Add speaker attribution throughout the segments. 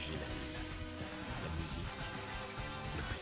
Speaker 1: changer la ville. La musique, le plus.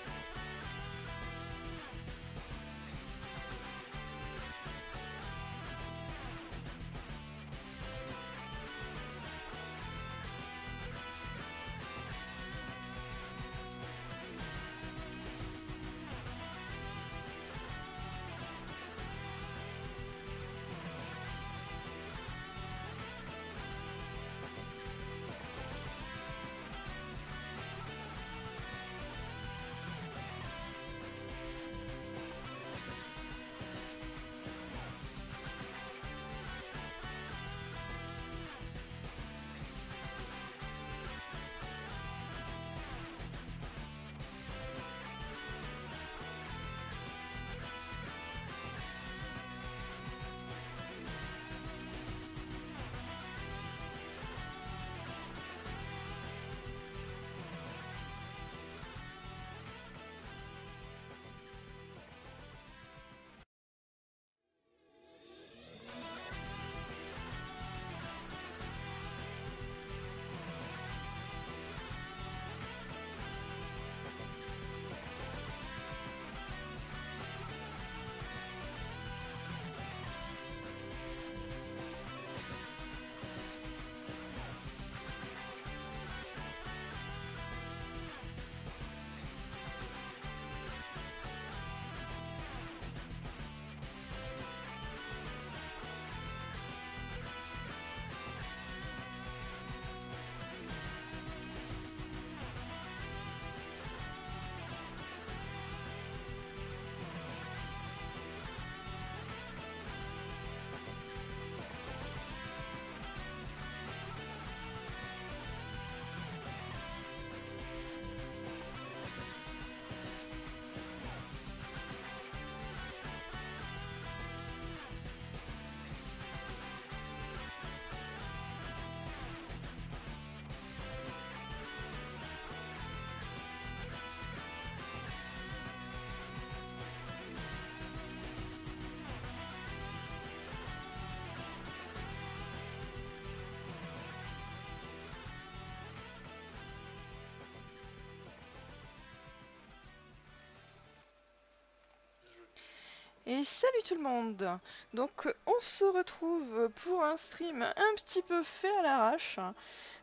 Speaker 2: Et salut tout le monde. Donc on se retrouve pour un stream un petit peu fait à l'arrache.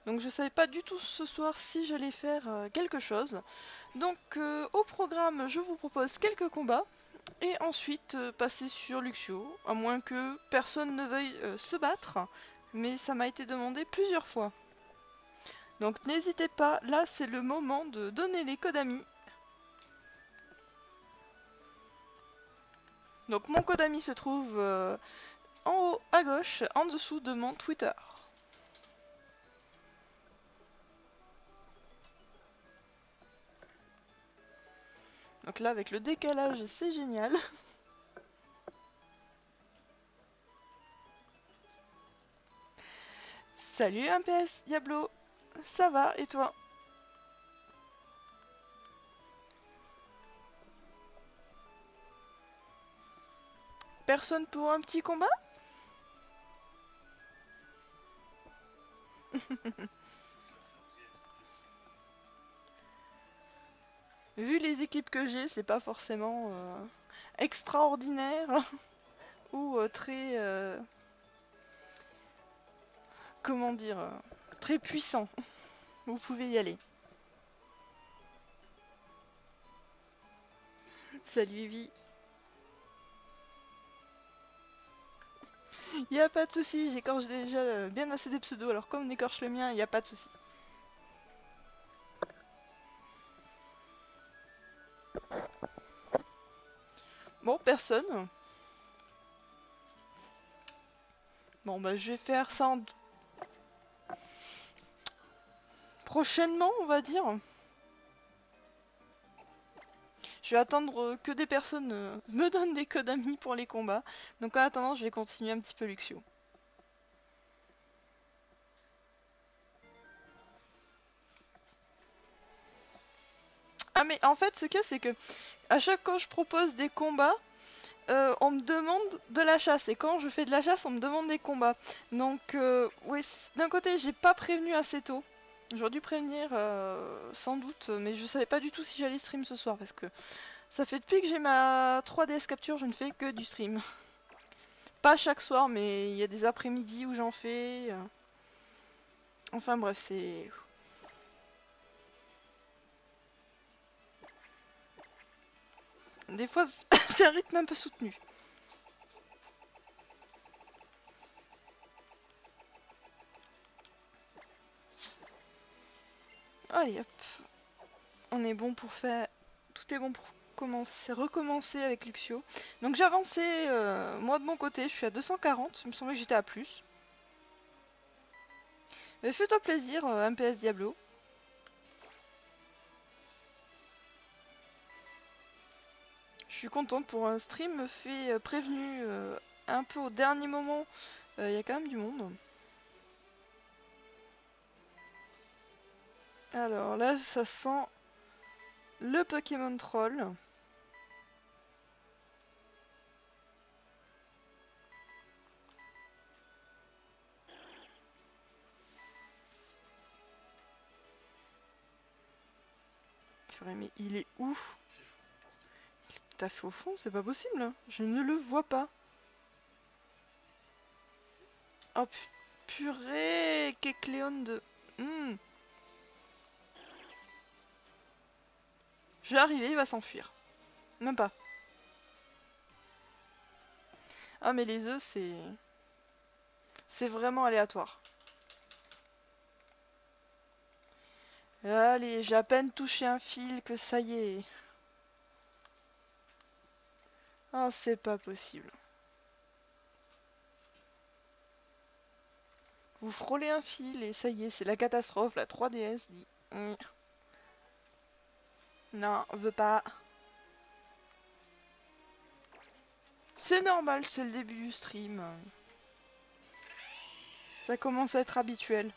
Speaker 2: Donc je savais pas du tout ce soir si j'allais faire quelque chose. Donc au programme je vous propose quelques combats et ensuite passer sur Luxio, à moins que personne ne veuille se battre. Mais ça m'a été demandé plusieurs fois. Donc n'hésitez pas, là c'est le moment de donner les codes amis. Donc mon code ami se trouve en haut à gauche, en dessous de mon Twitter. Donc là avec le décalage c'est génial. Salut MPS Diablo, ça va et toi? Personne pour un petit combat? Vu les équipes que j'ai, c'est pas forcément extraordinaire ou très... comment dire très puissant. Vous pouvez y aller. Salut Evie. Y a pas de soucis, j'écorche déjà bien assez des pseudos, alors comme on écorche le mien, y a pas de soucis. Bon, personne. Bon bah je vais faire ça prochainement, on va dire. Je vais attendre que des personnes me donnent des codes amis pour les combats. Donc en attendant, je vais continuer un petit peu Luxio. Ah mais en fait, ce cas c'est que à chaque fois que je propose des combats, on me demande de la chasse. Et quand je fais de la chasse, on me demande des combats. Donc oui, d'un côté, j'ai pas prévenu assez tôt. J'aurais dû prévenir sans doute, mais je savais pas du tout si j'allais stream ce soir parce que ça fait depuis que j'ai ma 3DS capture, je ne fais que du stream. Pas chaque soir, mais il y a des après-midi où j'en fais. Enfin bref, c'est... Des fois, c'est un rythme un peu soutenu. Allez hop, on est bon pour faire... Tout est bon pour commencer, recommencer avec Luxio. Donc j'ai avancé, moi de mon côté, je suis à 240, il me semblait que j'étais à plus. Mais fais-toi plaisir, MPS Diablo. Je suis contente pour un stream fait prévenu un peu au dernier moment. Il y a quand même du monde. Alors là, ça sent le Pokémon Troll. Purée, mais il est où? Il est tout à fait au fond, c'est pas possible. Je ne le vois pas. Oh purée, Kecleon de... Je vais arriver, il va s'enfuir. Même pas. Ah mais les œufs, c'est... C'est vraiment aléatoire. Allez, j'ai à peine touché un fil que ça y est. Ah, c'est pas possible. Vous frôlez un fil et ça y est, c'est la catastrophe. La 3DS dit... Non, veut pas. C'est normal, c'est le début du stream. Ça commence à être habituel.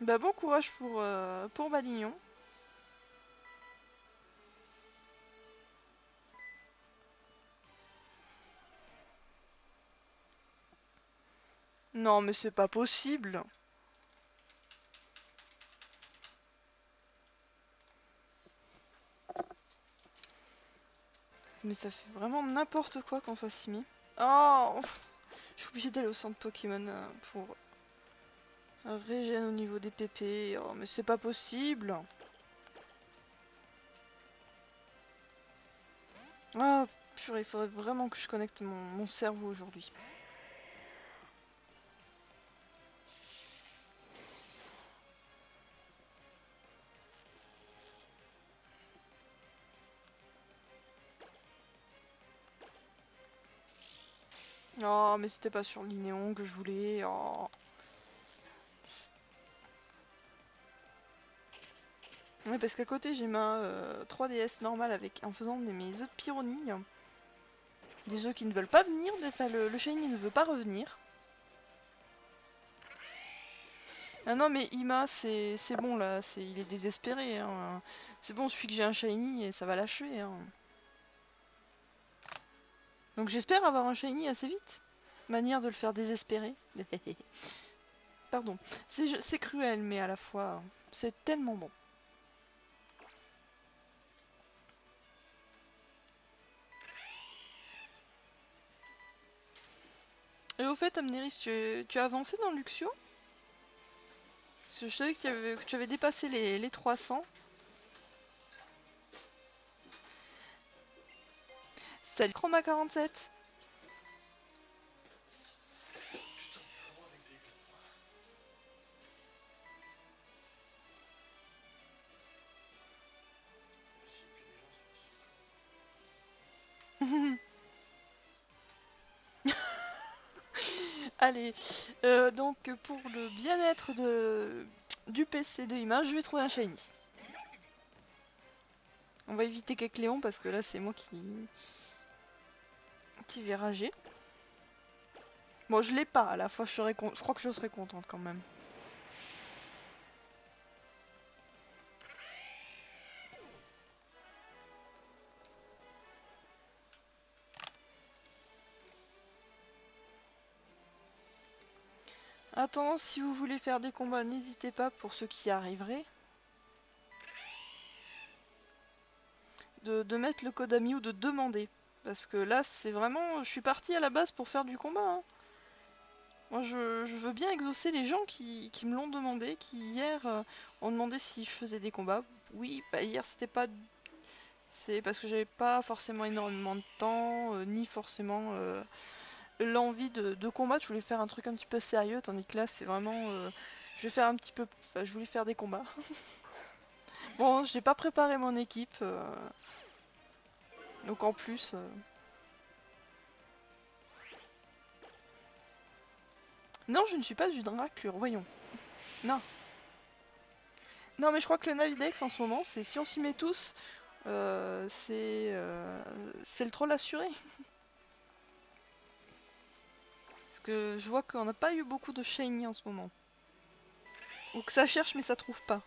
Speaker 2: Bah bon courage pour Balignon. Non mais c'est pas possible. Mais ça fait vraiment n'importe quoi quand ça s'y met. Oh, je suis obligée d'aller au centre Pokémon pour régène au niveau des PP. Oh mais c'est pas possible. Ah purée, il faudrait vraiment que je connecte mon cerveau aujourd'hui. Oh mais c'était pas sur l'Inéon que je voulais. Oh. Ouais parce qu'à côté j'ai ma 3DS normale avec en faisant mes œufs de Pyronie. Des œufs qui ne veulent pas venir, enfin le shiny ne veut pas revenir. Ah non mais Ima c'est bon là, il est désespéré. Hein. C'est bon, suffit que j'ai un shiny et ça va l'achever. Hein. Donc j'espère avoir un shiny assez vite. Manière de le faire désespérer. Pardon. C'est cruel mais à la fois c'est tellement bon. Et au fait Amneris, tu as avancé dans Luxio? Parce que je savais que tu avais dépassé les 300. Salut Chroma 47. Allez, donc pour le bien-être du PC de Ima, je vais trouver un shiny. On va éviter Kecleon parce que là c'est moi qui vais rager. Bon, je l'ai pas, à la fois je crois que je serais contente quand même. Attends, si vous voulez faire des combats, n'hésitez pas pour ceux qui arriveraient. De mettre le code ami ou de demander. Parce que là, c'est vraiment... Je suis partie à la base pour faire du combat. Hein. Moi, je veux bien exaucer les gens qui me l'ont demandé, qui hier ont demandé si je faisais des combats. Oui, bah hier, c'était pas... C'est parce que j'avais pas forcément énormément de temps, ni forcément l'envie de combattre. Je voulais faire un truc un petit peu sérieux, tandis que là, c'est vraiment... je vais faire un petit peu... Enfin, je voulais faire des combats. Bon, j'ai pas préparé mon équipe. Donc en plus... Non, je ne suis pas du Draclure, voyons. Non. Non, mais je crois que le Navidex en ce moment, c'est si on s'y met tous, c'est le troll assuré. Parce que je vois qu'on n'a pas eu beaucoup de shiny en ce moment. Ou que ça cherche mais ça trouve pas.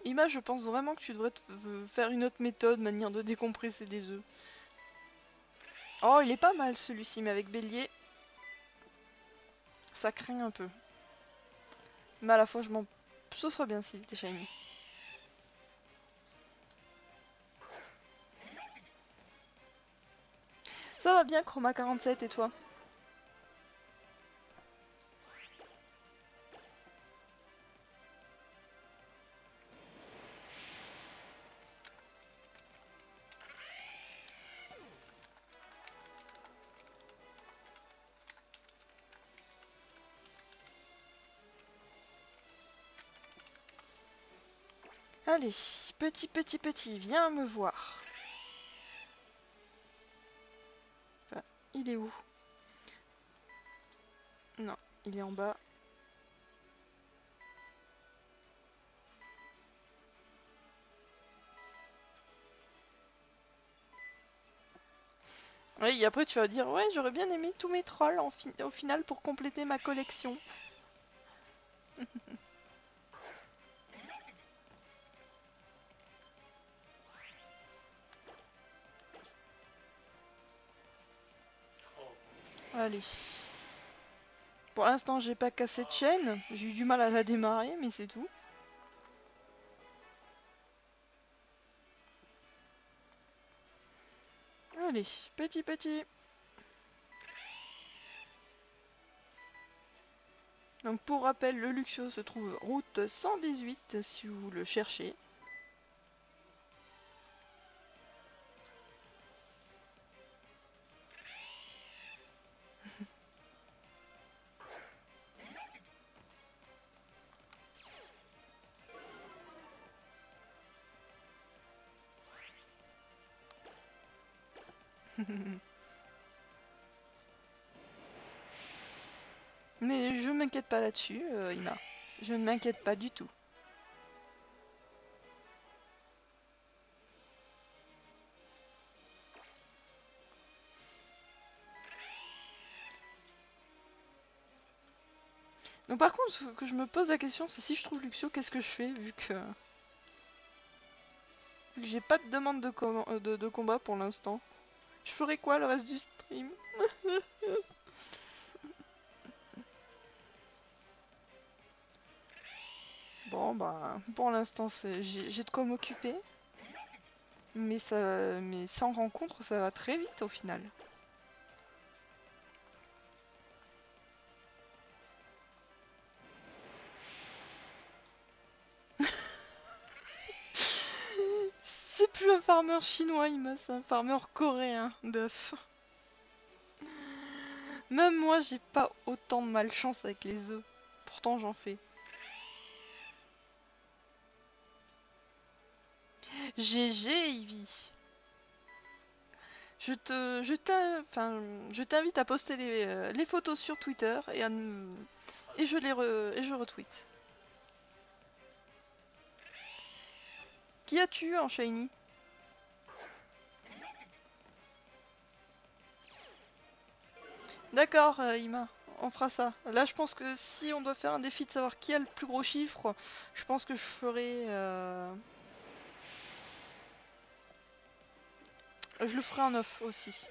Speaker 2: Ima, je pense vraiment que tu devrais faire une autre méthode, manière de décompresser des œufs. Oh, il est pas mal celui-ci, mais avec Bélier, ça craint un peu. Mais à la fois, je m'en... Ce serait bien s'il était shiny. Ça va bien, Chroma 47, et toi? Allez, petit, viens me voir. Enfin, il est où? Non, il est en bas. Oui, et après tu vas dire, ouais, j'aurais bien aimé tous mes trolls au final pour compléter ma collection. Allez. Pour l'instant, j'ai pas cassé de chaîne. J'ai eu du mal à la démarrer, mais c'est tout. Allez, petit. Donc pour rappel, le Luxio se trouve route 118 si vous le cherchez. Mais je m'inquiète pas là-dessus, Ina. Je ne m'inquiète pas du tout. Donc par contre, ce que je me pose la question, c'est si je trouve Luxio, qu'est-ce que je fais vu que j'ai pas de demande de combat pour l'instant. Je ferai quoi le reste du stream? Bon bah pour l'instant j'ai de quoi m'occuper. Mais sans rencontre ça va très vite au final. C'est plus un farmer chinois, c'est un farmer coréen d'œufs. Même moi j'ai pas autant de malchance avec les œufs. Pourtant j'en fais. GG Ivy. Je t'invite à poster les photos sur Twitter et je retweet. Qui as-tu eu en shiny? D'accord, Ima, on fera ça. Là, je pense que si on doit faire un défi de savoir qui a le plus gros chiffre, je pense que je ferai... Je le ferai en off aussi.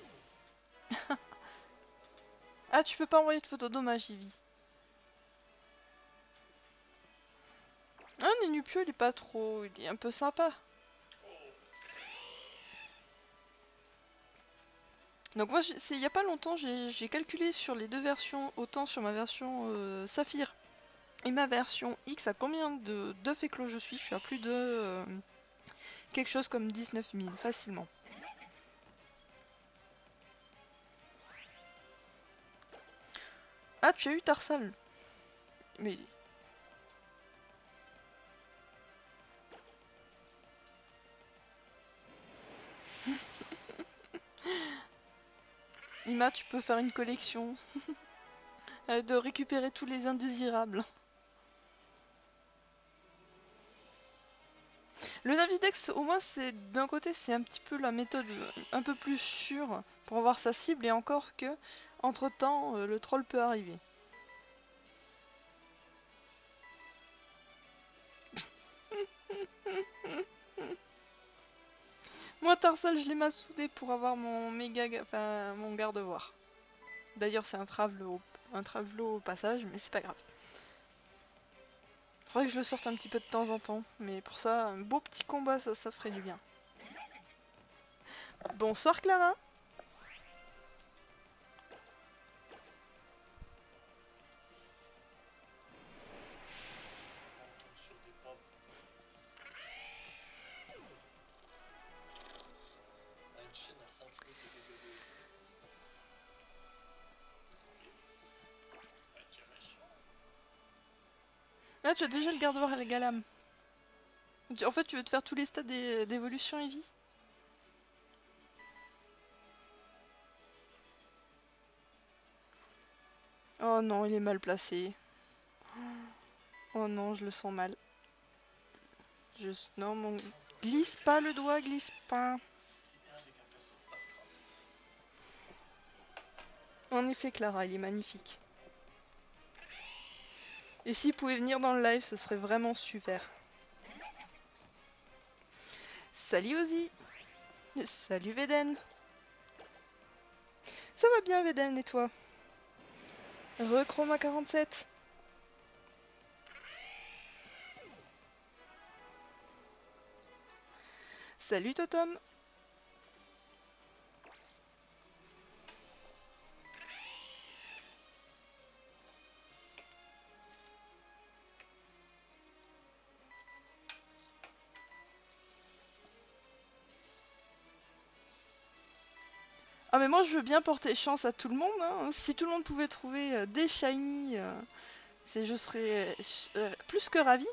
Speaker 2: Ah, tu peux pas envoyer de photo, dommage, Ivy. Ah, Nénupio, il est pas trop... Il est un peu sympa. Donc moi, il y a pas longtemps, j'ai calculé sur les deux versions, autant sur ma version Saphir et ma version X, à combien de d'œufs éclos je suis. Je suis à plus de... quelque chose comme 19 000, facilement. Ah, tu as eu Tarsal. Mais... Ima, tu peux faire une collection de récupérer tous les indésirables. Le Navidex, au moins, c'est d'un côté, c'est un petit peu la méthode un peu plus sûre pour avoir sa cible, et encore que, entre-temps, le troll peut arriver. Moi, Tarsal, je l'ai massoudé pour avoir mon méga, enfin, mon garde-voir. D'ailleurs, c'est un travelot au passage, mais c'est pas grave. Faudrait que je le sorte un petit peu de temps en temps, mais pour ça, un beau petit combat, ça ferait du bien. Bonsoir Clara. Ah, tu as déjà le garde-voir et le galam. En fait, tu veux te faire tous les stades d'évolution, Evie? Oh non, il est mal placé. Oh non, je le sens mal. Non, mon... Glisse pas le doigt, glisse pas. En effet, Clara, il est magnifique. Et s'il pouvait venir dans le live, ce serait vraiment super. Salut Ozzy. Salut Veden. Ça va bien Veden, et toi? Rechroma 47. Salut Totom. Ah mais moi je veux bien porter chance à tout le monde, hein. Si tout le monde pouvait trouver des shiny, je serais plus que ravi.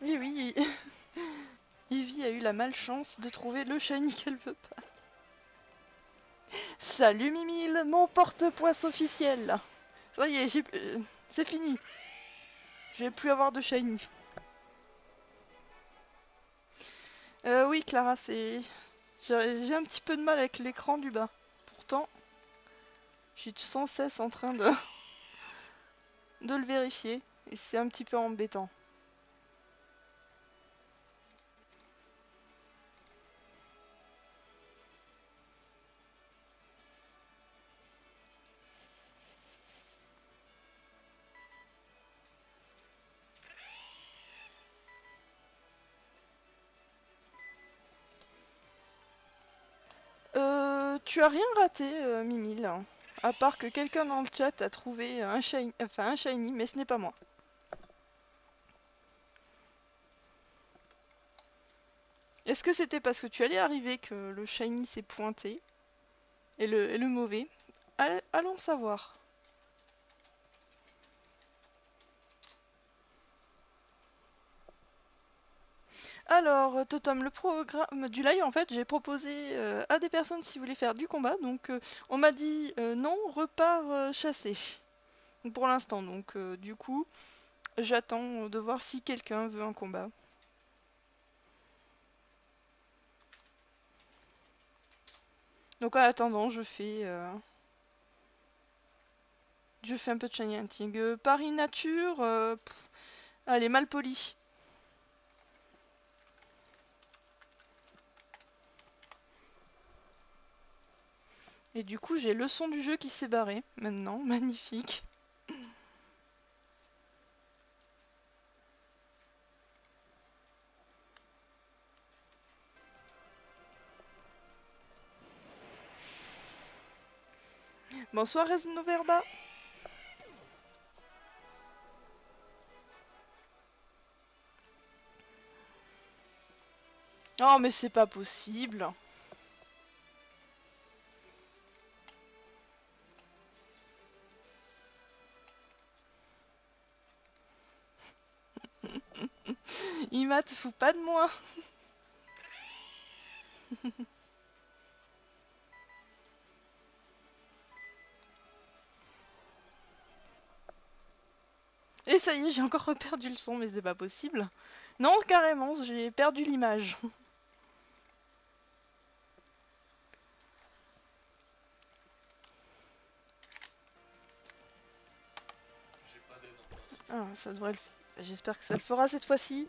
Speaker 2: Oui oui, Evie a eu la malchance de trouver le shiny qu'elle veut pas. Salut Mimile, mon porte-poisse officiel. Ça y est, c'est fini. Je vais plus avoir de shiny. Oui Clara, j'ai un petit peu de mal avec l'écran du bas. Pourtant, je suis sans cesse en train de le vérifier. Et c'est un petit peu embêtant. Tu as rien raté, Mimile. Hein. À part que quelqu'un dans le chat a trouvé un shiny, mais ce n'est pas moi. Est-ce que c'était parce que tu allais arriver que le shiny s'est pointé et le mauvais? Allons savoir. Alors, Totem, le programme du live, en fait, j'ai proposé à des personnes s'ils voulaient faire du combat. Donc, on m'a dit non, repars chasser. Pour l'instant, donc, du coup, j'attends de voir si quelqu'un veut un combat. Donc, en attendant, je fais un peu de shiny hunting. Paris nature, Ah, elle est mal polie. Et du coup, j'ai le son du jeu qui s'est barré maintenant. Magnifique. Bonsoir Resnoverba. Oh mais c'est pas possible. Ima, te fout pas de moi. Et ça y est, j'ai encore perdu le son, mais c'est pas possible. Non, carrément, j'ai perdu l'image. Ah, ça devrait le... J'espère que ça le fera cette fois-ci.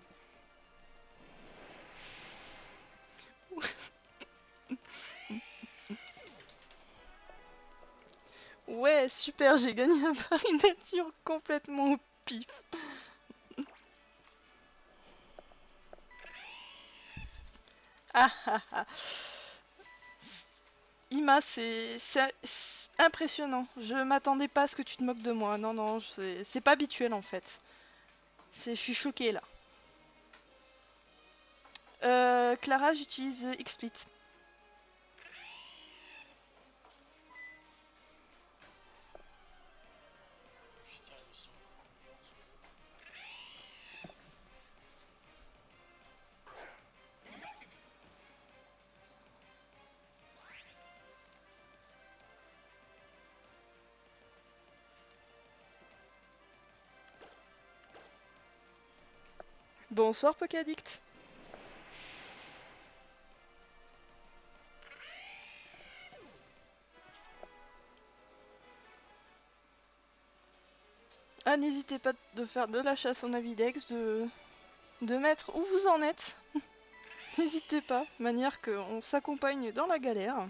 Speaker 2: Ouais, super, j'ai gagné un pari nature complètement au pif. Ah ah ah. Ima, c'est impressionnant. Je m'attendais pas à ce que tu te moques de moi. Non, non, c'est pas habituel en fait. Je suis choquée là. Clara, j'utilise XSplit. Bonsoir Pocaddict. Ah, n'hésitez pas de faire de la chasse au Navidex, de mettre où vous en êtes. N'hésitez pas, de manière qu'on s'accompagne dans la galère.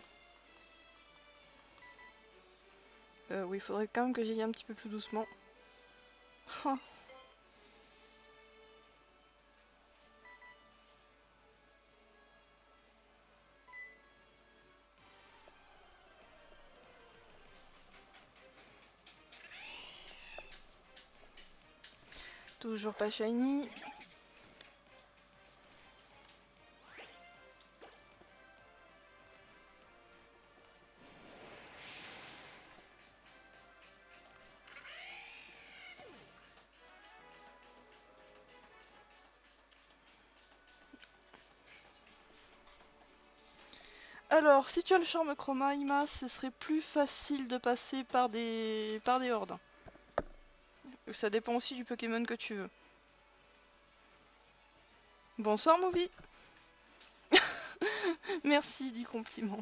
Speaker 2: Oui, il faudrait quand même que j'y aille un petit peu plus doucement. Oh. Toujours pas shiny. Alors, si tu as le charme chroma, Ima, ce serait plus facile de passer par des hordes. Ça dépend aussi du Pokémon que tu veux. Bonsoir Movie. Merci du compliment.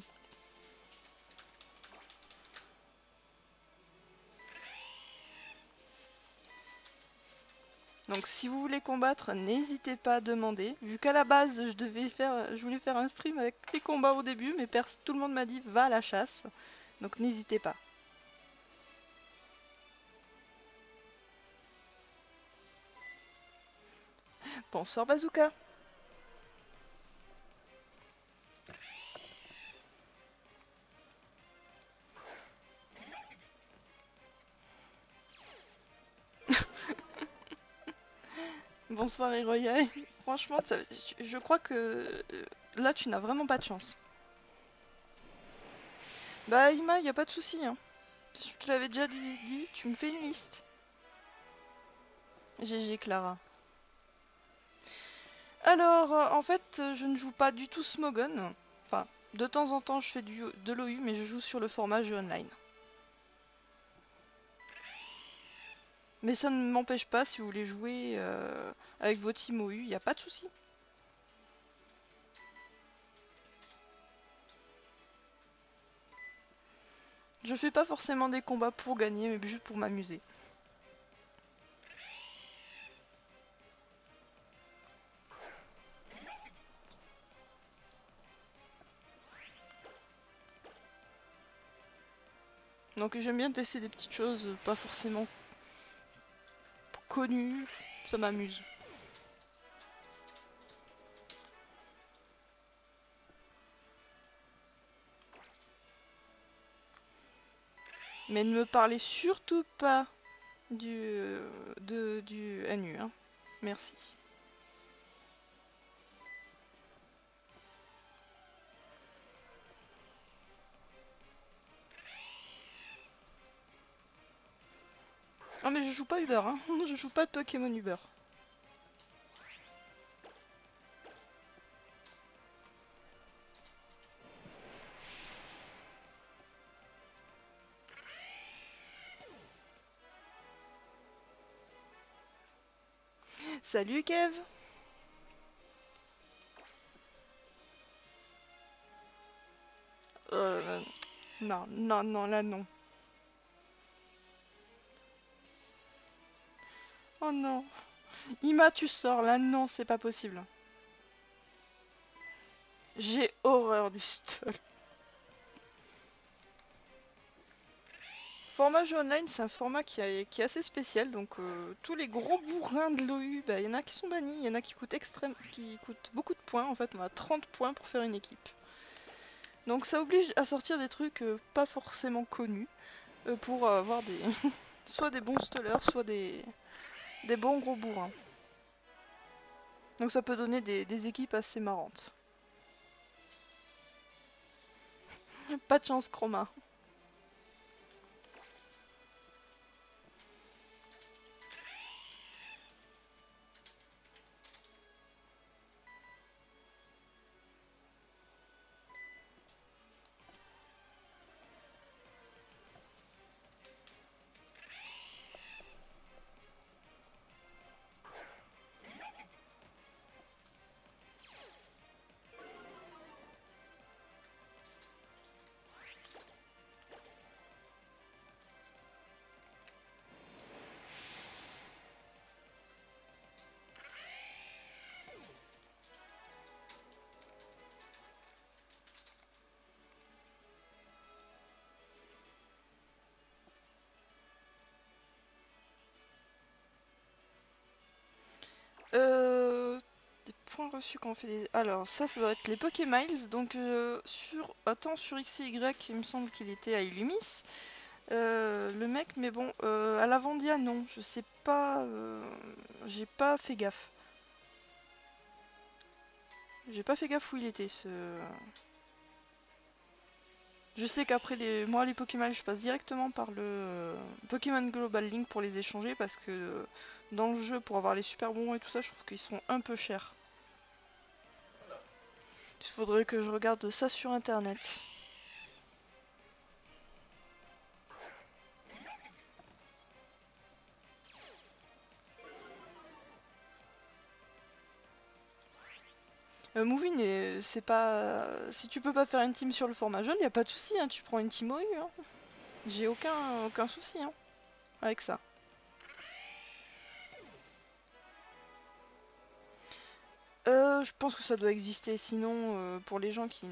Speaker 2: Donc si vous voulez combattre, n'hésitez pas à demander. Vu qu'à la base je voulais faire un stream avec des combats au début, mais tout le monde m'a dit va à la chasse. Donc n'hésitez pas. Bonsoir Bazooka. Bonsoir Eroya. Franchement, je crois que là tu n'as vraiment pas de chance. Bah Ima, y a pas de souci. Hein. Je te l'avais déjà dit, tu me fais une liste. GG Clara. Alors, en fait, je ne joue pas du tout Smogon. Enfin, de temps en temps, je fais de l'OU, mais je joue sur le format jeu online. Mais ça ne m'empêche pas, si vous voulez jouer avec vos teams OU, il n'y a pas de souci. Je fais pas forcément des combats pour gagner, mais juste pour m'amuser. Donc j'aime bien tester des petites choses pas forcément connues, ça m'amuse. Mais ne me parlez surtout pas du NU, hein. Merci. Oh mais je joue pas Uber, hein. Je joue pas de Pokémon Uber. Salut Kev. Non, non, non, là non. Oh non. Ima, tu sors là, non, c'est pas possible. J'ai horreur du stall. Format jeu online, c'est un format qui est assez spécial, donc tous les gros bourrins de l'OU, bah, y en a qui sont bannis, il y en a qui coûtent beaucoup de points, en fait on a 30 points pour faire une équipe. Donc ça oblige à sortir des trucs pas forcément connus, pour avoir des soit des bons stallers, soit des bons gros bourrins. Donc ça peut donner des équipes assez marrantes. Pas de chance Chroma. Des points reçus quand on fait des... Alors ça doit être les Pokémiles, donc sur X et Y il me semble qu'il était à Illumis, le mec, mais bon, à Lavandia non, je sais pas, j'ai pas fait gaffe. J'ai pas fait gaffe où il était ce... Je sais qu'après moi les Pokémon je passe directement par le Pokémon Global Link pour les échanger parce que dans le jeu pour avoir les super bons et tout ça je trouve qu'ils sont un peu chers. Il faudrait que je regarde ça sur internet. Moving, c'est pas... Si tu peux pas faire une team sur le format jaune, y a pas de souci, hein, tu prends une team OU. Hein. J'ai aucun souci hein, avec ça. Je pense que ça doit exister, sinon pour les gens qui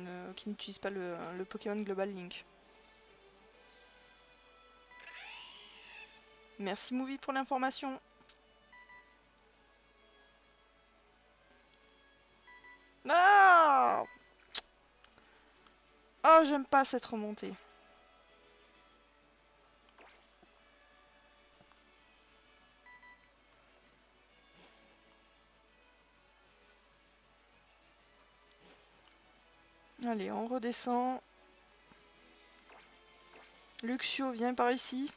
Speaker 2: n'utilisent pas le Pokémon Global Link. Merci Movie pour l'information. Ah oh, j'aime pas cette remontée. Allez, on redescend. Luxio, viens par ici.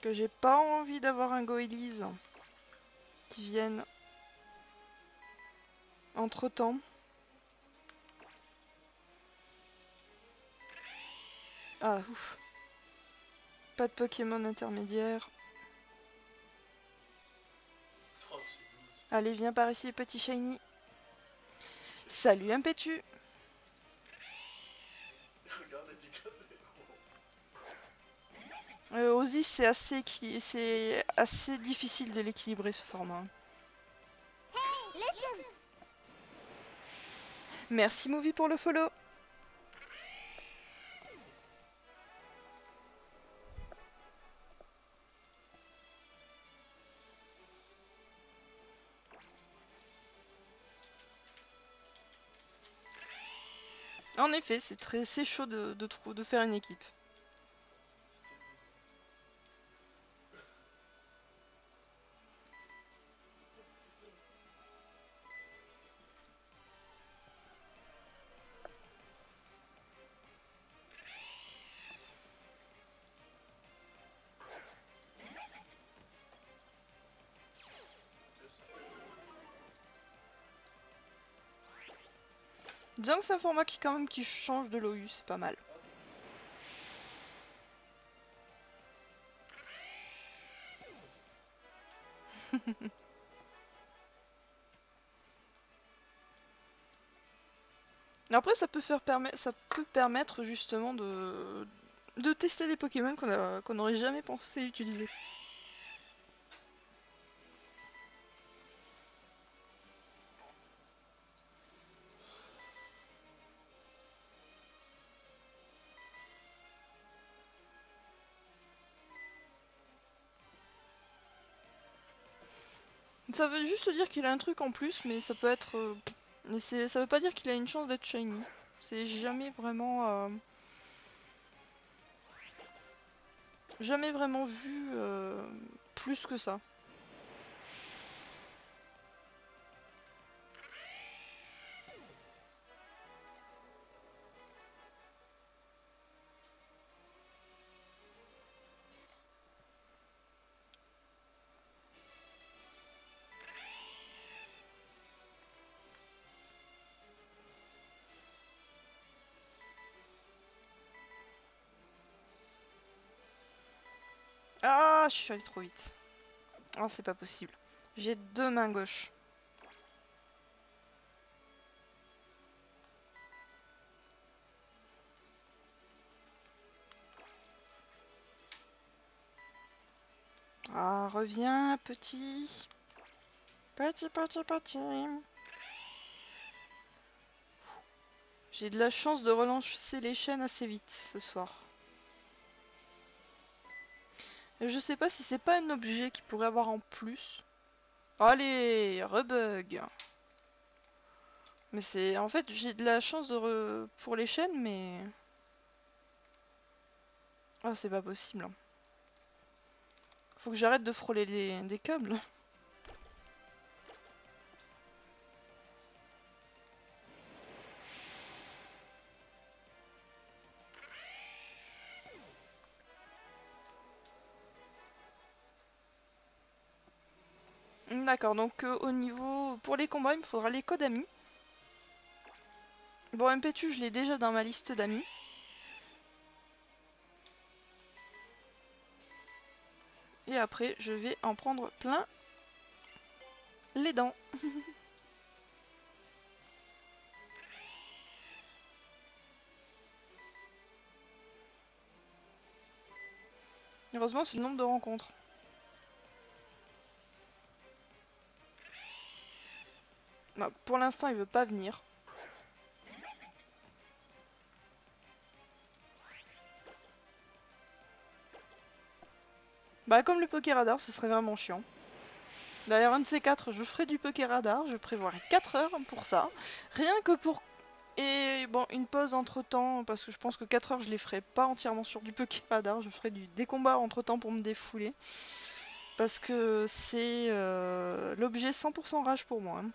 Speaker 2: Que j'ai pas envie d'avoir un Goélise qui vienne entre temps. Ah, ouf. Pas de Pokémon intermédiaire. Allez, viens par ici, petit shiny. Salut, Impétu. Ozzy, c'est assez difficile de l'équilibrer ce format. Merci Movie pour le follow. En effet, c'est chaud de faire une équipe. Disons que c'est un format qui quand même qui change de l'OU, c'est pas mal. Après, ça peut permettre justement de tester des Pokémon qu'on n'aurait jamais pensé utiliser. Ça veut juste dire qu'il a un truc en plus, mais ça peut être... mais ça veut pas dire qu'il a une chance d'être shiny. C'est jamais vraiment vu plus que ça. Ah, je suis allée trop vite. Ah, c'est pas possible. J'ai deux mains gauches. Ah, reviens, petit. Petit. J'ai de la chance de relancer les chaînes assez vite ce soir. Je sais pas si c'est pas un objet qu'il pourrait avoir en plus. Allez, rebug. Mais c'est... En fait, j'ai de la chance pour les chaînes, mais... Ah, c'est pas possible. Faut que j'arrête de frôler des câbles. D'accord, donc au niveau... Pour les combats, il me faudra les codes amis. Bon, Impetu, je l'ai déjà dans ma liste d'amis. Et après, je vais en prendre plein les dents. Heureusement, c'est le nombre de rencontres. Bah, pour l'instant, il veut pas venir. Bah, comme le Pokéradar, ce serait vraiment chiant. D'ailleurs, un de ces quatre, je ferai du Pokéradar. Je prévoirai 4 heures pour ça. Rien que pour... Et bon, une pause entre temps, parce que je pense que 4 heures, je les ferai pas entièrement sur du Pokéradar. Je ferai des combats entre temps pour me défouler. Parce que c'est l'objet 100% rage pour moi. Hein.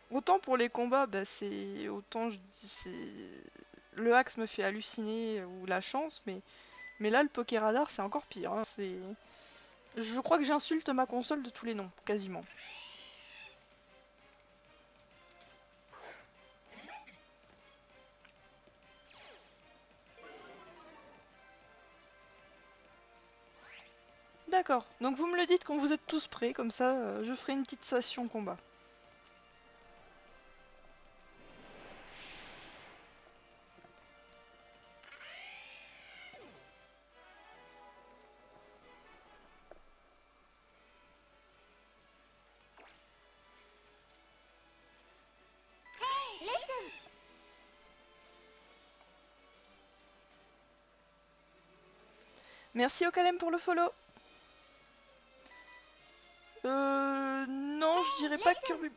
Speaker 2: Autant pour les combats, bah c'est... Autant je dis c'est... Le axe me fait halluciner, ou la chance, mais là, le Pokéradar, c'est encore pire. Hein. C'est... Je crois que j'insulte ma console de tous les noms, quasiment. D'accord, donc vous me le dites quand vous êtes tous prêts, comme ça je ferai une petite session combat. Merci au Kalem pour le follow. Non, je dirais pas Kirby...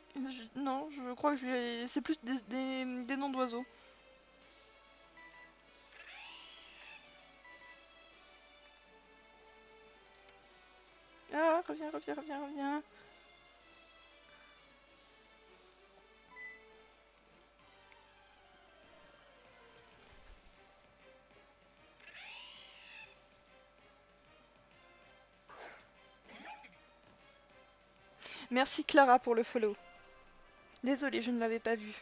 Speaker 2: Non, je crois que je vais... C'est plus des noms d'oiseaux. Ah, reviens, reviens, reviens, reviens. Merci Clara pour le follow. Désolée, je ne l'avais pas vu.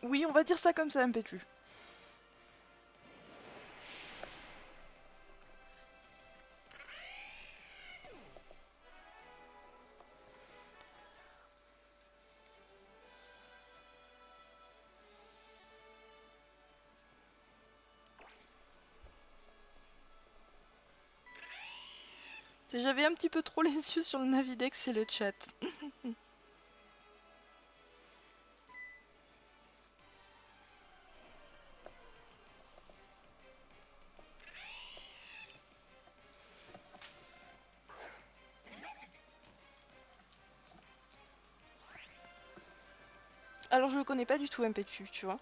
Speaker 2: Oui, on va dire ça comme ça, MPTU. J'avais un petit peu trop les yeux sur le Navidex et le chat. Alors je le connais pas du tout MPTU, tu vois.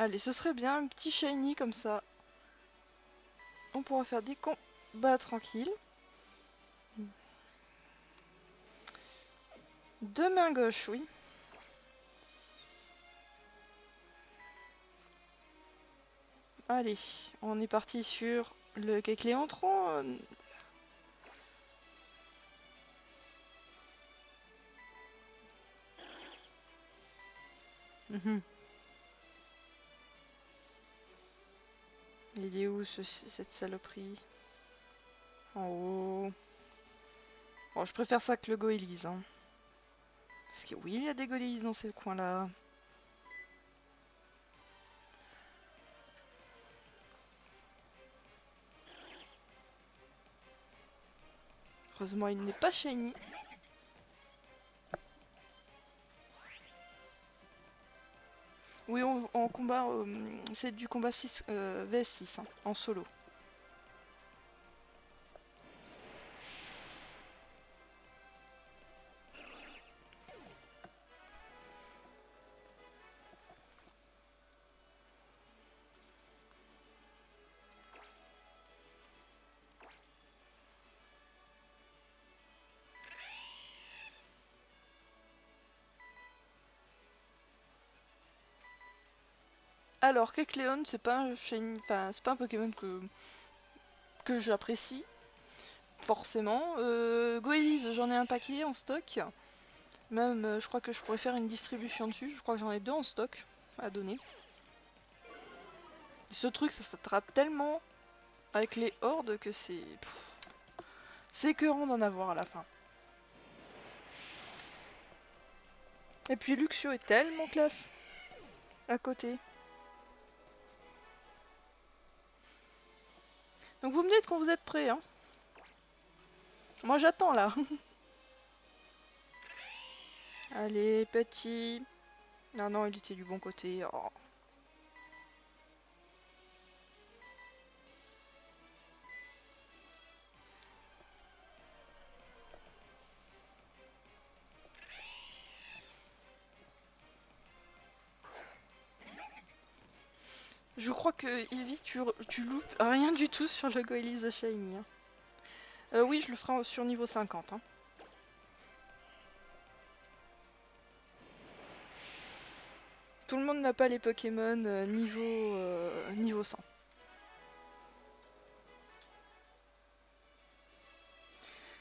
Speaker 2: Allez, ce serait bien un petit shiny comme ça. On pourra faire des combats tranquilles. De main gauche, oui. Allez, on est parti sur le Kecleontron. Mhm. Il est où cette saloperie? En haut. Bon, je préfère ça que le Goélise. Hein. Parce que oui, il y a des Goélises dans ces coins-là. Heureusement, il n'est pas shiny. Oui, en combat, c'est du combat 6, VS6, hein, en solo. Alors, Kecleon, c'est pas un shiny, enfin, c'est pas un Pokémon que j'apprécie, forcément. Goélise, j'en ai un paquet en stock. Même, je crois que je pourrais faire une distribution dessus. Je crois que j'en ai 2 en stock à donner. Et ce truc, ça s'attrape tellement avec les hordes que c'est... C'est écœurant d'en avoir à la fin. Et puis Luxio est tellement classe à côté. Donc vous me dites quand vous êtes prêts, hein. Moi j'attends là. Allez, petit. Non, non, il était du bon côté. Oh. Je crois que Eevee, tu loupes rien du tout sur le Goélize Shiny. Hein. Oui, je le ferai sur niveau 50. Hein. Tout le monde n'a pas les Pokémon niveau 100.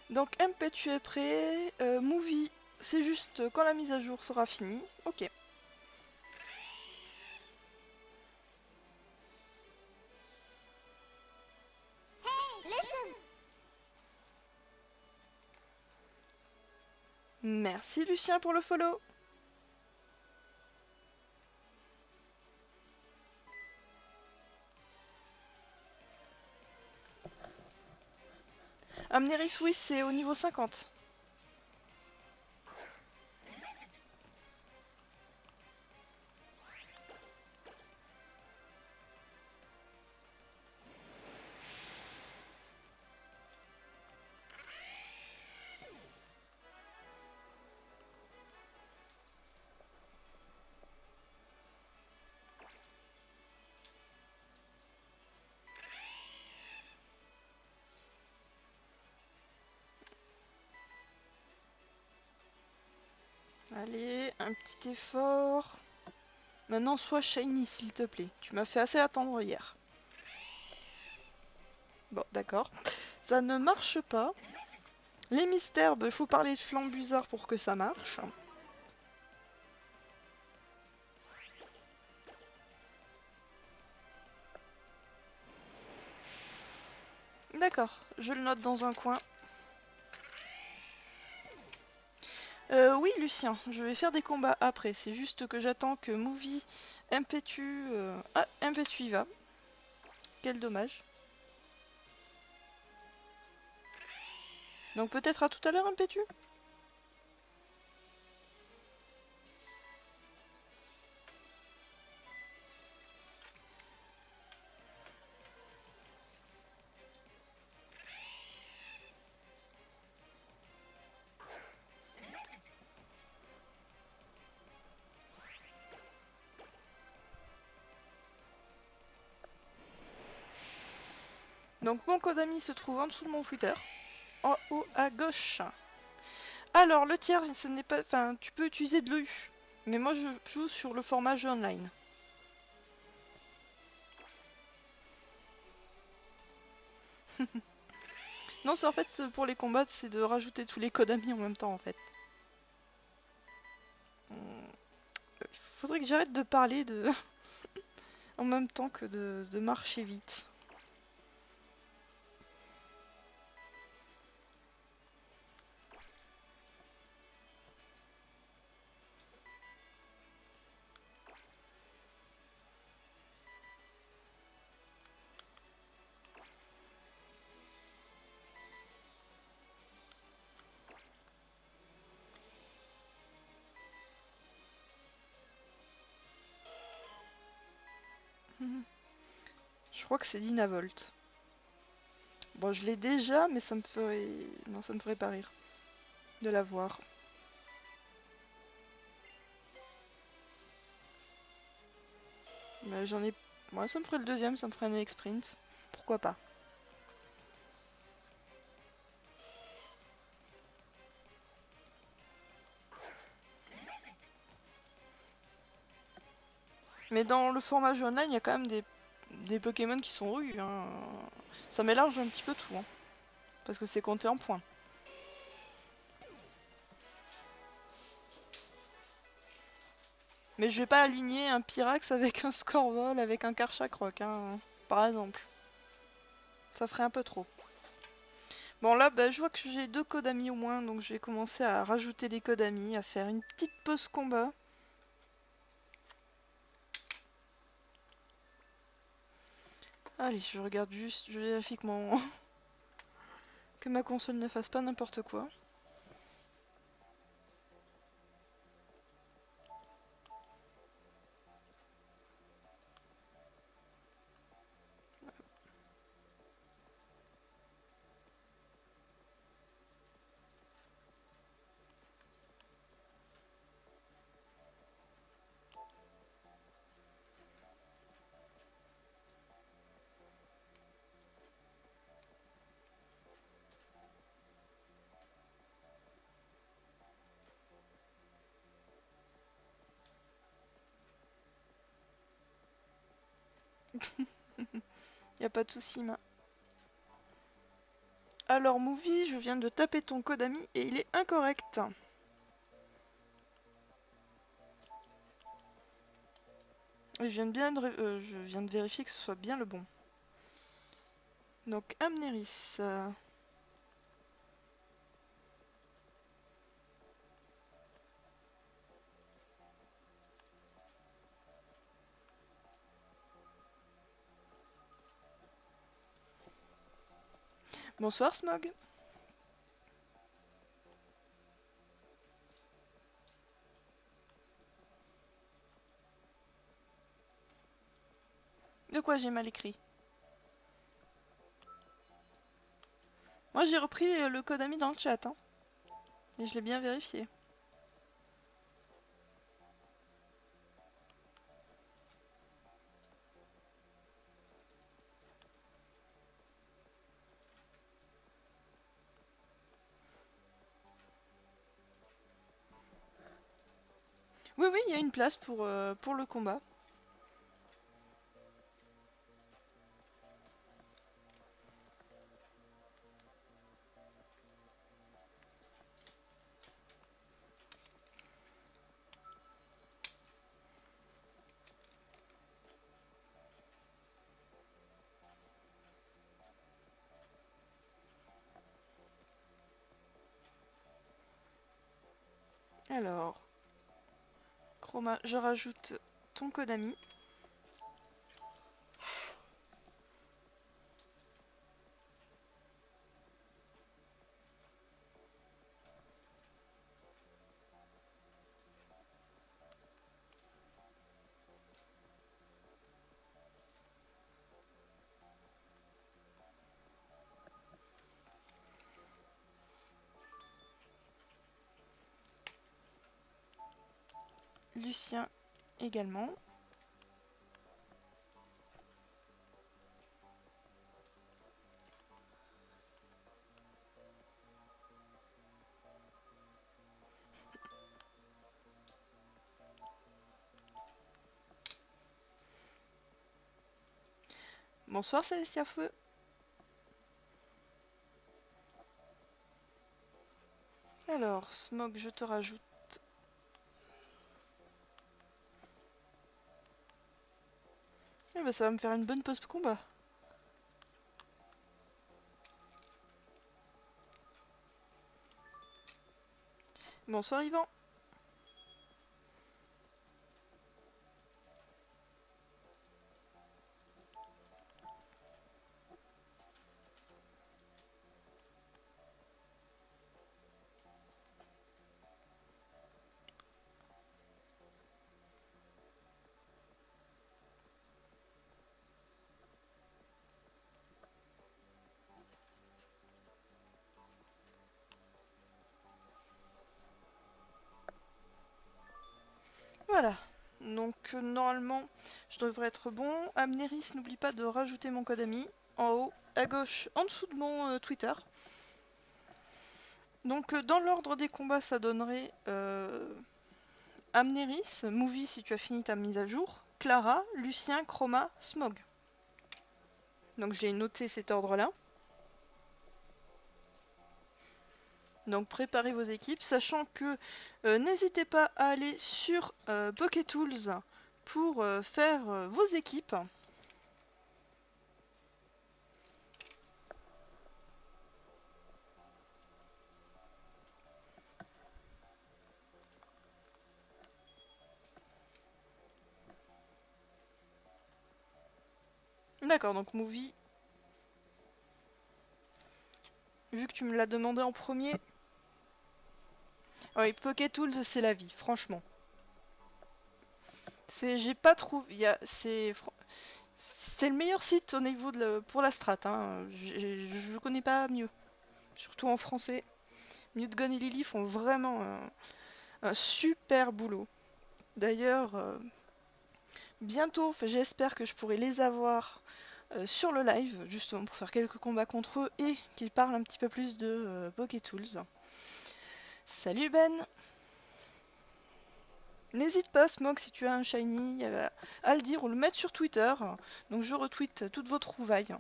Speaker 2: Donc MP, tu es prêt. Movie, c'est juste quand la mise à jour sera finie. Ok. Merci Lucien pour le follow. Amneris, oui, c'est au niveau 50. Allez, un petit effort. Maintenant, sois shiny, s'il te plaît. Tu m'as fait assez attendre hier. Bon, d'accord. Ça ne marche pas. Les mystères, il faut parler de Flambuzard pour que ça marche. D'accord, je le note dans un coin. Oui, Lucien, je vais faire des combats après. C'est juste que j'attends que Movie Impétu... Ah, Impétu y va. Quel dommage. Donc peut-être à tout à l'heure, Impétu? Donc mon code ami se trouve en dessous de mon Twitter. En haut à gauche. Alors, le tiers, ce n'est pas... Enfin, tu peux utiliser de l'EU. Mais moi, je joue sur le format jeu online. Non, c'est en fait, pour les combats, c'est de rajouter tous les codes amis en même temps, en fait. Faudrait que j'arrête de parler de... en même temps que de marcher vite. Je crois que c'est Dynavolt. Bon, je l'ai déjà, mais ça me ferait... Non, ça me ferait pas rire de l'avoir. Mais j'en ai... Moi, ça me ferait le deuxième, ça me ferait un EX Sprint. Pourquoi pas. Mais dans le format jeu online, il y a quand même des Pokémon qui sont rues. Hein. Ça mélange un petit peu tout. Hein. Parce que c'est compté en points. Mais je vais pas aligner un Pyrax avec un Scorvol, avec un Karchakroc, hein, par exemple. Ça ferait un peu trop. Bon là, bah, je vois que j'ai 2 codes amis au moins, donc je vais commencer à rajouter des codes amis, à faire une petite pause combat. Allez, je regarde juste, je vérifie que, que ma console ne fasse pas n'importe quoi. Y a pas de souci, ma. Alors, Movie, je viens de taper ton code ami et il est incorrect. Et je viens de vérifier que ce soit bien le bon. Donc, Amneris. Bonsoir Smog. De quoi j'ai mal écrit? Moi j'ai repris le code ami dans le chat, hein. Et je l'ai bien vérifié. Oui, oui, il y a une place pour le combat. Alors, Chroma, je rajoute ton code ami. Lucien également. Bonsoir Célestia Feu. Alors, Smog, je te rajoute. Eh ben, ça va me faire une bonne pause combat. Bonsoir Yvan. Voilà. Donc normalement, je devrais être bon. Amneris, n'oublie pas de rajouter mon code ami en haut, à gauche, en dessous de mon Twitter. Donc dans l'ordre des combats, ça donnerait Amneris, Movie si tu as fini ta mise à jour, Clara, Lucien, Chroma, Smog. Donc j'ai noté cet ordre-là. Donc préparez vos équipes, sachant que n'hésitez pas à aller sur PokéTools pour faire vos équipes. D'accord, donc Movie, vu que tu me l'as demandé en premier. Oui, PokéTools c'est la vie, franchement. J'ai pas trouvé, c'est le meilleur site au niveau pour la strat. Hein. Je connais pas mieux, surtout en français. Mutgun et Lily font vraiment un super boulot. D'ailleurs, bientôt, j'espère que je pourrai les avoir sur le live, justement pour faire quelques combats contre eux et qu'ils parlent un petit peu plus de PokéTools. Salut Ben! N'hésite pas, Smog, si tu as un shiny, à le dire ou le mettre sur Twitter. Donc je retweet toutes vos trouvailles.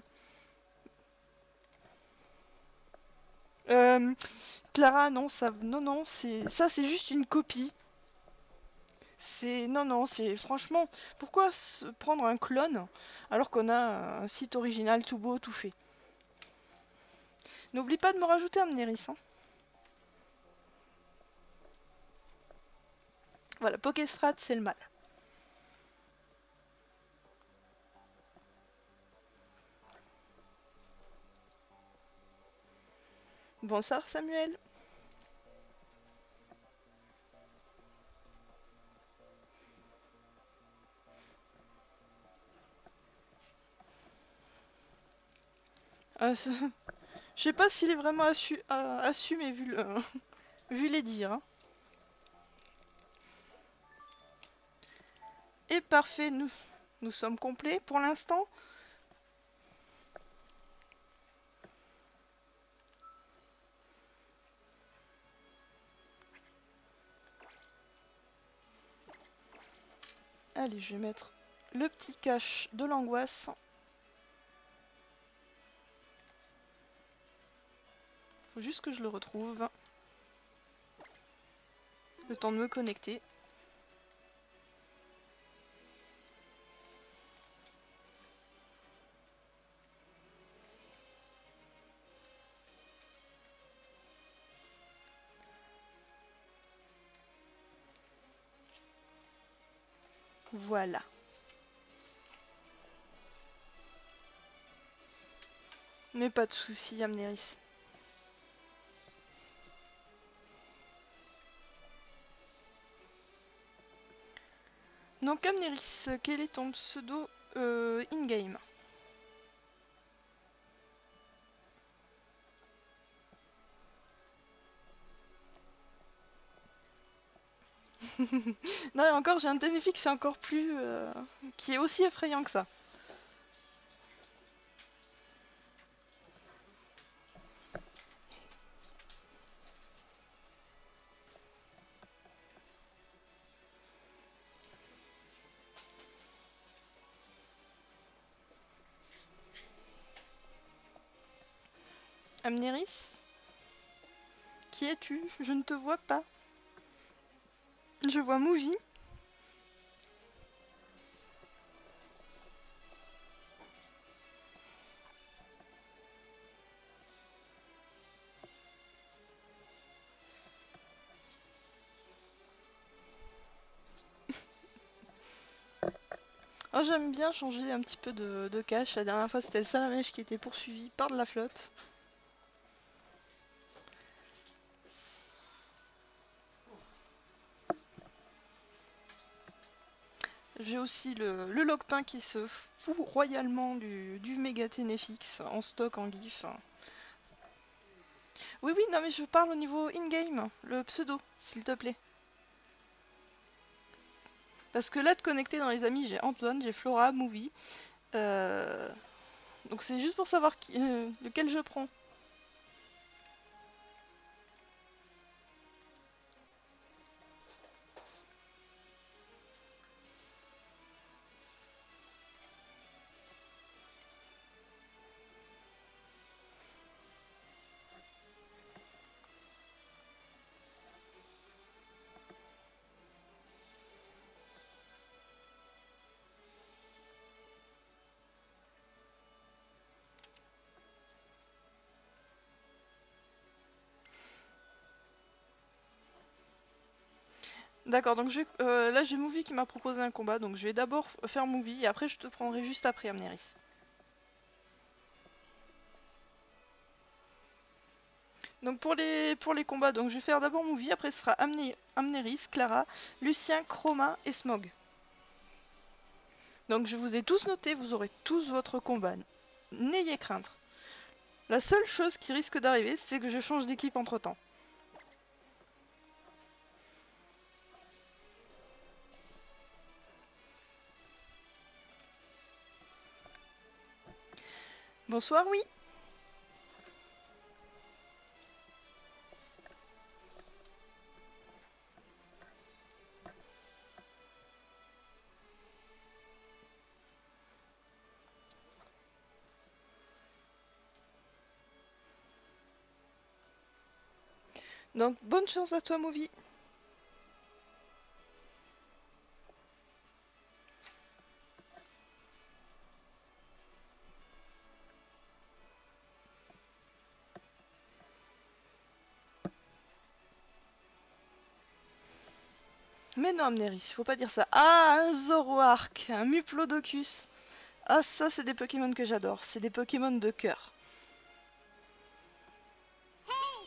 Speaker 2: Clara, non, non, ça, c'est juste une copie. Non, c'est franchement, pourquoi prendre un clone alors qu'on a un site original tout beau, tout fait. N'oublie pas de me rajouter Amneris. Hein. Voilà, Pokéstrat, c'est le mal. Bonsoir Samuel. Je sais pas s'il est vraiment assumé vu, vu les dires. Hein. Et parfait, nous sommes complets pour l'instant. Allez, je vais mettre le petit cache de l'angoisse. Faut juste que je le retrouve. Le temps de me connecter. Voilà. Mais pas de soucis, Amneris. Donc Amneris, quel est ton pseudo in-game? Non, et encore, j'ai un Ténéfix c'est encore plus... qui est aussi effrayant que ça. Amneris? Qui es-tu? Je ne te vois pas. Je vois Movie. Oh, j'aime bien changer un petit peu de cache. La dernière fois, c'était le Salamèche qui était poursuivi par de la flotte. J'ai aussi le Logpin qui se fout royalement du méga Ténéfix en stock en GIF. Oui, oui, non, mais je parle au niveau in-game, le pseudo, s'il te plaît. Parce que là, de connecter dans les amis, j'ai Antoine, j'ai Flora, Movie. Donc c'est juste pour savoir lequel je prends. D'accord, donc là j'ai Movie qui m'a proposé un combat, donc je vais d'abord faire Movie et après je te prendrai juste après Amneris. Donc pour les combats, donc je vais faire d'abord Movie, après ce sera Amneris, Clara, Lucien, Chroma et Smog. Donc je vous ai tous notés, vous aurez tous votre combat. N'ayez crainte. La seule chose qui risque d'arriver, c'est que je change d'équipe entre temps. Bonsoir, oui. Donc bonne chance à toi, Movie. Mais non, Amneris, faut pas dire ça. Ah, un Zoroark, un Muplodocus. Ah, ça, c'est des Pokémon que j'adore. C'est des Pokémon de cœur.
Speaker 3: Hey,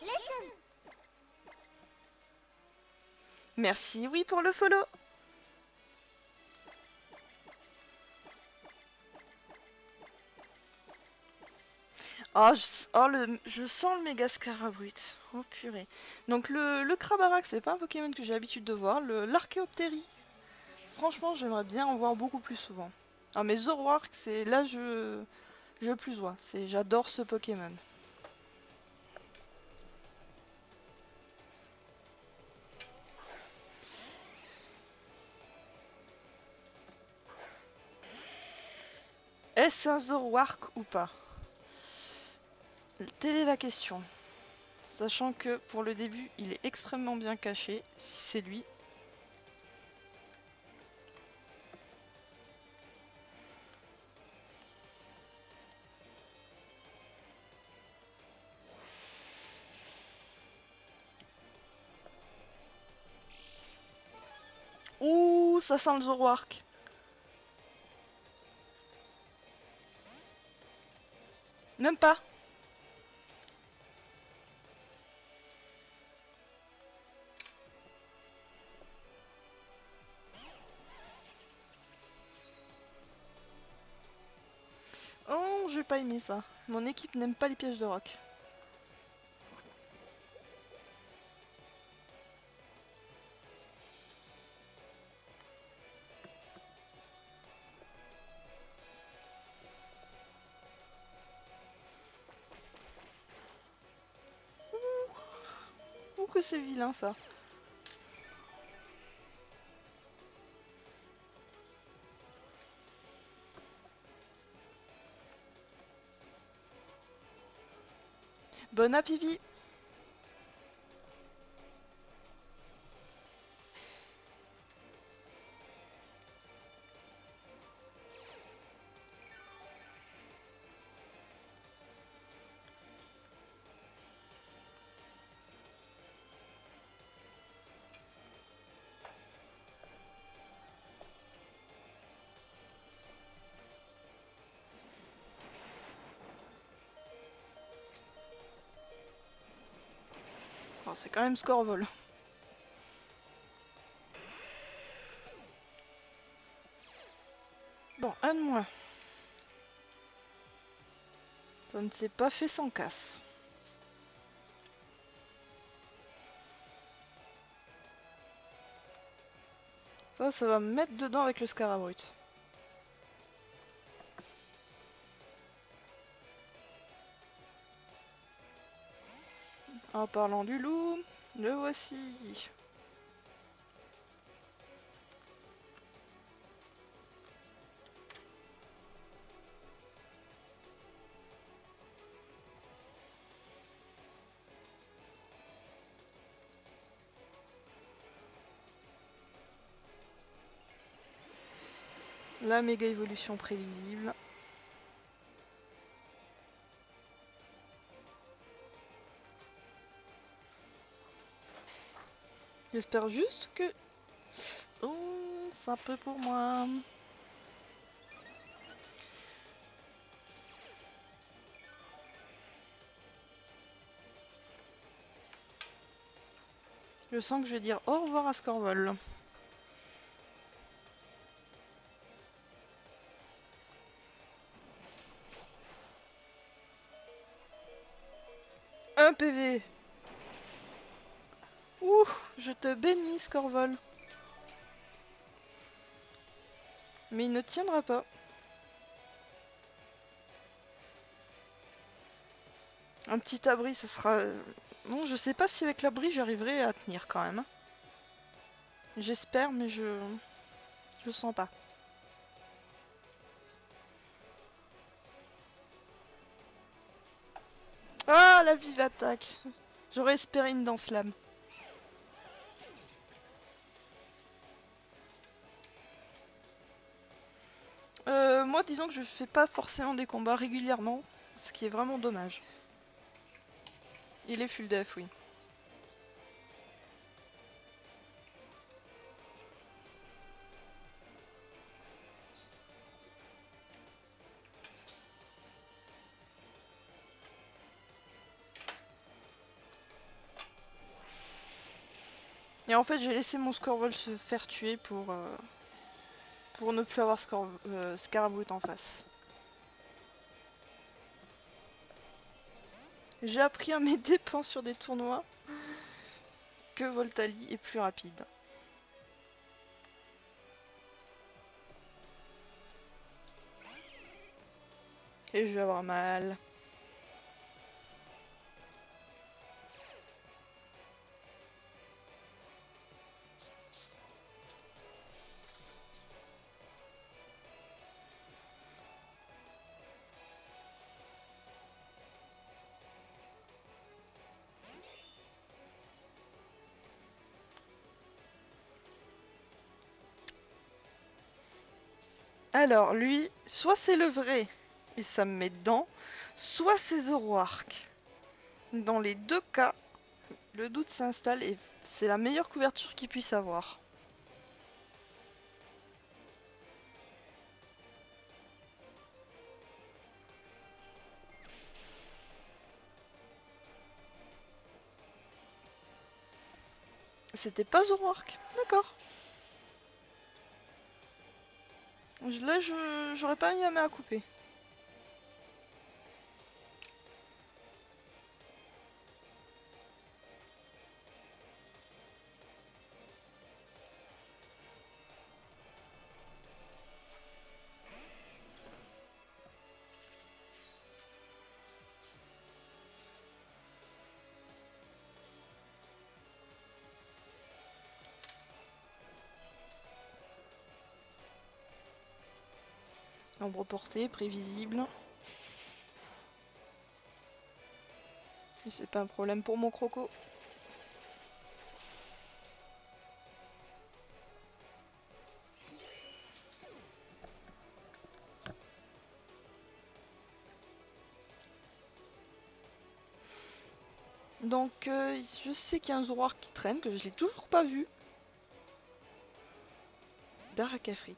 Speaker 2: Merci, oui, pour le follow. Oh, je sens le méga Scarabrut. Oh purée. Donc le Krabarak, c'est pas un Pokémon que j'ai l'habitude de voir. L'Archéoptérie, franchement, j'aimerais bien en voir beaucoup plus souvent. Ah mais Zoroark, c'est là je plus vois. J'adore ce Pokémon. Est-ce un Zoroark ou pas? Telle est la question. Sachant que pour le début, il est extrêmement bien caché, si c'est lui. Ouh, ça sent le Zoroark. Même pas. Oh, j'ai pas aimé ça. Mon équipe n'aime pas les pièges de roc. Ouh, que c'est vilain ça. Bon appétit. Oh, c'est quand même Scorvol. Bon, un de moins. Ça ne s'est pas fait sans casse. Ça va me mettre dedans avec le Scarabrut. En parlant du loup, le voici. La méga évolution prévisible. J'espère juste que... Oh, c'est un peu pour moi. Je sens que je vais dire au revoir à Scorvol. Un PV. Ouh, je te bénis, Scorvol. Mais il ne tiendra pas. Un petit abri, ce sera... Bon, je sais pas si avec l'abri j'arriverai à tenir quand même. J'espère, mais je sens pas. Ah, la vive attaque. J'aurais espéré une danse lame. Moi, disons que je fais pas forcément des combats régulièrement, ce qui est vraiment dommage. Il est full def, oui. Et en fait, j'ai laissé mon Scorvol se faire tuer pour ne plus avoir Scarabouet en face. J'ai appris à mes dépens sur des tournois que Voltali est plus rapide. Et je vais avoir mal. Alors lui, soit c'est le vrai et ça me met dedans, soit c'est Zoroark. Dans les deux cas, le doute s'installe et c'est la meilleure couverture qu'il puisse avoir. C'était pas Zoroark, d'accord. Là, j'aurais pas mis la main à couper. Ombre portée, prévisible. Et c'est pas un problème pour mon croco. Donc je sais qu'il y a un Zoroark qui traîne, que je l'ai toujours pas vu. Darkafrit.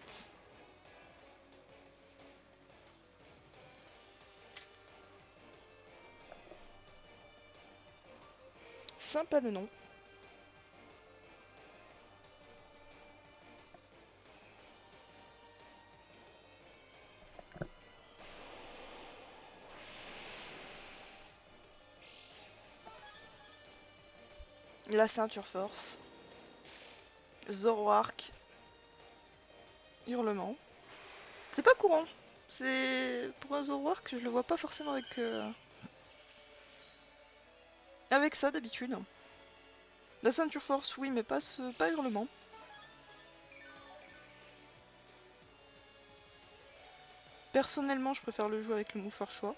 Speaker 2: Sympa le nom. La ceinture force. Zoroark. Hurlement. C'est pas courant. C'est pour un Zoroark, je le vois pas forcément avec ça d'habitude. La ceinture force, oui, mais pas hurlement. Personnellement, je préfère le jouer avec le mouchoir choix.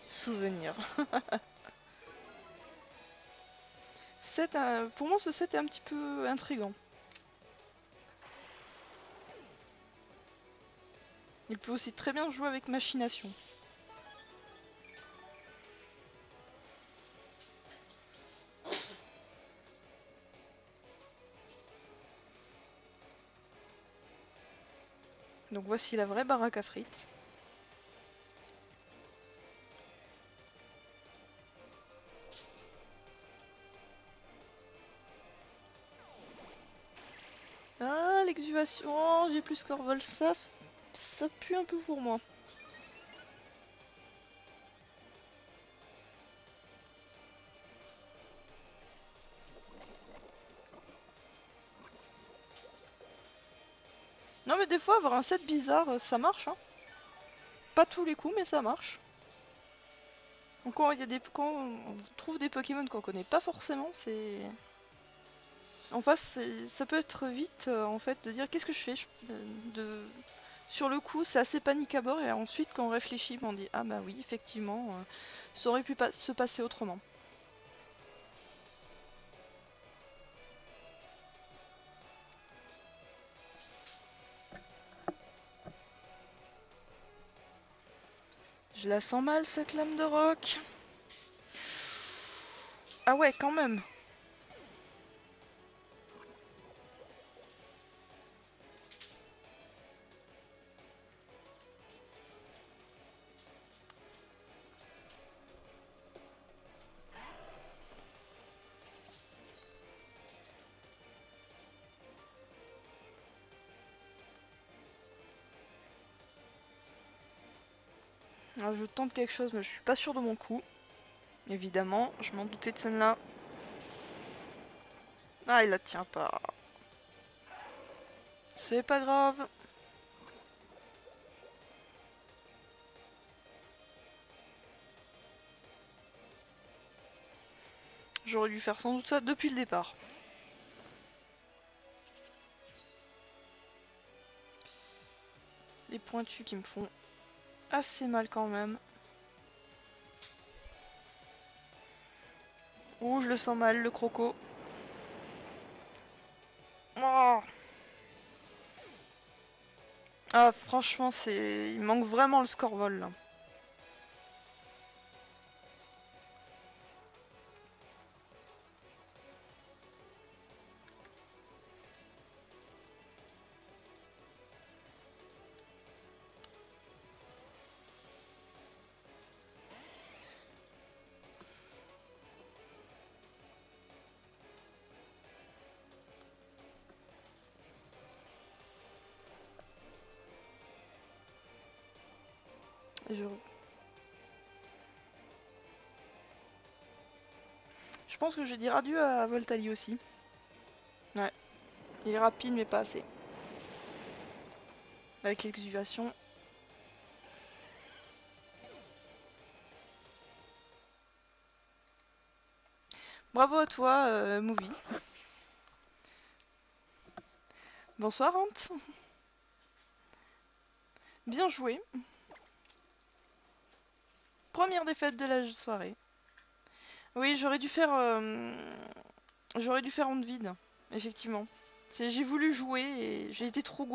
Speaker 2: Souvenir. Pour moi, ce set est un petit peu intriguant. Il peut aussi très bien jouer avec machination. Donc voici la vraie baraque à frites. Ah, l'exhumation. Oh, j'ai plus Corvol, ça pue un peu pour moi. Non, mais des fois, avoir un set bizarre, ça marche. Hein. Pas tous les coups, mais ça marche. Donc, quand on trouve des Pokémon qu'on connaît pas forcément, c'est. En face, ça peut être vite en fait de dire qu'est-ce que je fais Sur le coup, c'est assez panique à bord et ensuite, quand on réfléchit, on dit ah bah oui, effectivement, ça aurait pu se passer autrement. Je la sens mal cette lame de roc. Ah ouais, quand même. Alors, je tente quelque chose, mais je suis pas sûre de mon coup. Évidemment, je m'en doutais de celle-là. Ah, il la tient pas. C'est pas grave. J'aurais dû faire sans doute ça depuis le départ. Les pointus qui me font assez mal quand même. Ouh, je le sens mal, le croco. Oh, ah, franchement, c'est... il manque vraiment le score vol, là. Je pense que je vais dire adieu à Voltali aussi. Ouais. Il est rapide, mais pas assez. Avec l'exuvation. Bravo à toi, Movie. Bonsoir, Ant. Bien joué. Première défaite de la soirée. Oui, j'aurais dû faire... j'aurais dû faire honte vide, effectivement. J'ai voulu jouer et j'ai été trop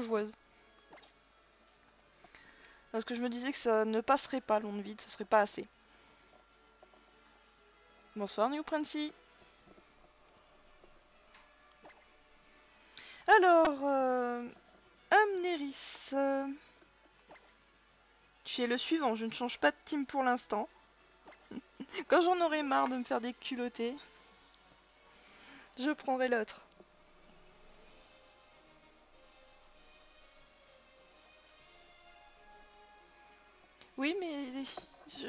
Speaker 2: joueuse. Parce que je me disais que ça ne passerait pas l'onde vide, ce serait pas assez. Bonsoir New Princey. Alors, Amneris, tu es le suivant, je ne change pas de team pour l'instant. Quand j'en aurai marre de me faire des culottés, je prendrai l'autre. Oui, mais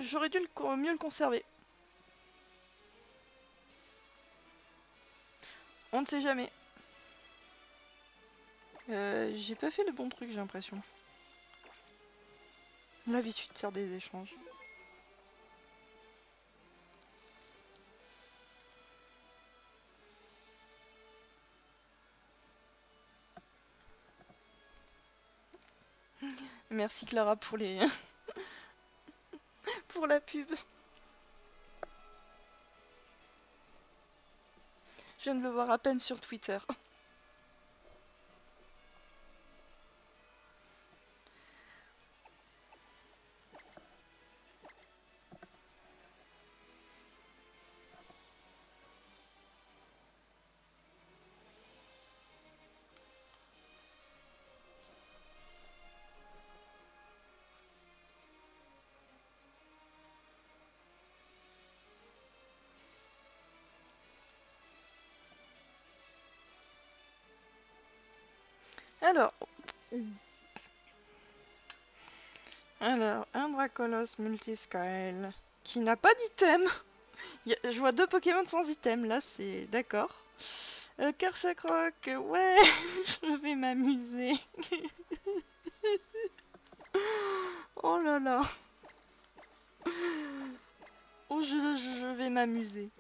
Speaker 2: j'aurais dû mieux le conserver. On ne sait jamais. J'ai pas fait le bon truc, j'ai l'impression. L'habitude sert des échanges. Merci Clara pour les... pour la pub. Je viens de le voir à peine sur Twitter. Alors... un Dracolos Multiscale qui n'a pas d'item. Je vois 2 Pokémon sans item, là, c'est... D'accord. Kershakroc, ouais, je vais m'amuser. Oh là là. Oh, je vais m'amuser.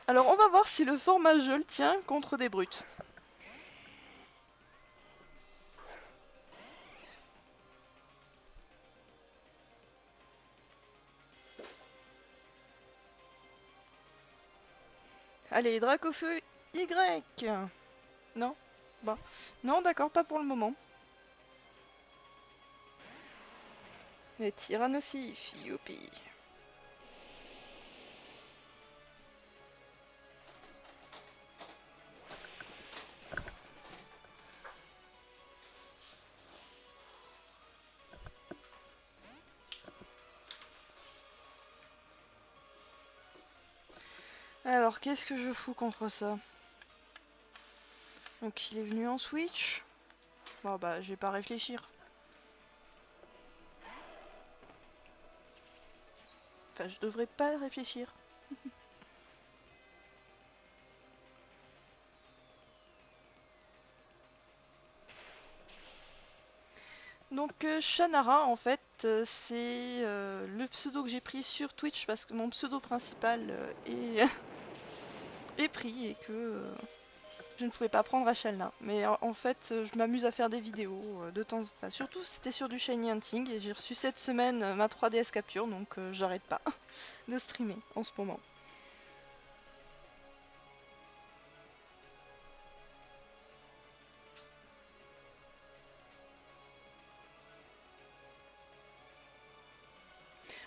Speaker 2: Alors, on va voir si le format jeu le tient contre des brutes. Allez, Dracofeu Y. Non. Bah. Non, d'accord, pas pour le moment. Et Tyrannosif, youpi. Alors, qu'est-ce que je fous contre ça? Donc, il est venu en switch. Bon, bah, je vais pas réfléchir. Enfin, je devrais pas réfléchir. Donc Shannara en fait c'est le pseudo que j'ai pris sur Twitch parce que mon pseudo principal est pris et que je ne pouvais pas prendre à Shalna. Mais en fait je m'amuse à faire des vidéos de temps en temps. Enfin, surtout c'était sur du Shiny Hunting et j'ai reçu cette semaine ma 3DS capture donc j'arrête pas de streamer en ce moment.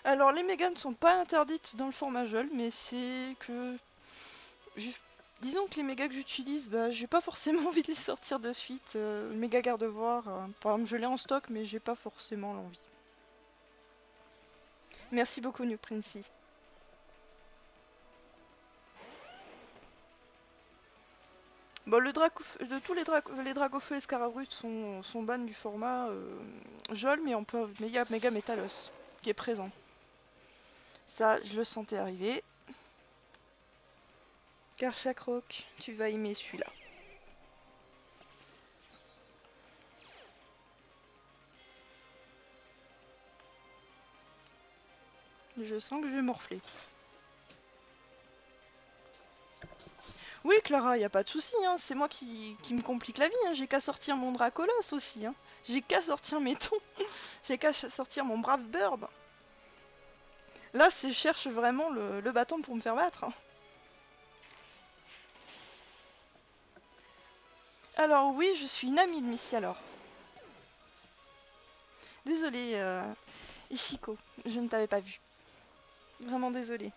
Speaker 2: Alors les mégas ne sont pas interdites dans le format GEL mais c'est que disons que les mégas que j'utilise, bah, j'ai pas forcément envie de les sortir de suite. Le méga garde-voir, par exemple, je l'ai en stock, mais j'ai pas forcément l'envie. Merci beaucoup, New Princey. Bon, de tous les dragofeux et scarabrutes sont ban du format Jol, mais il y a Mega Metalos qui est présent. Ça, je le sentais arriver. Car Chakroc, tu vas aimer celui-là. Je sens que je vais morfler. Oui, Clara, y a pas de souci, hein, c'est moi qui me complique la vie. Hein. J'ai qu'à sortir mon Dracolos aussi. Hein. J'ai qu'à sortir mes tons. J'ai qu'à sortir mon Brave Bird. Là, je cherche vraiment le bâton pour me faire battre. Hein. Alors oui, je suis une amie de Missy alors. Désolée, Ishiko, je ne t'avais pas vu. Vraiment désolée.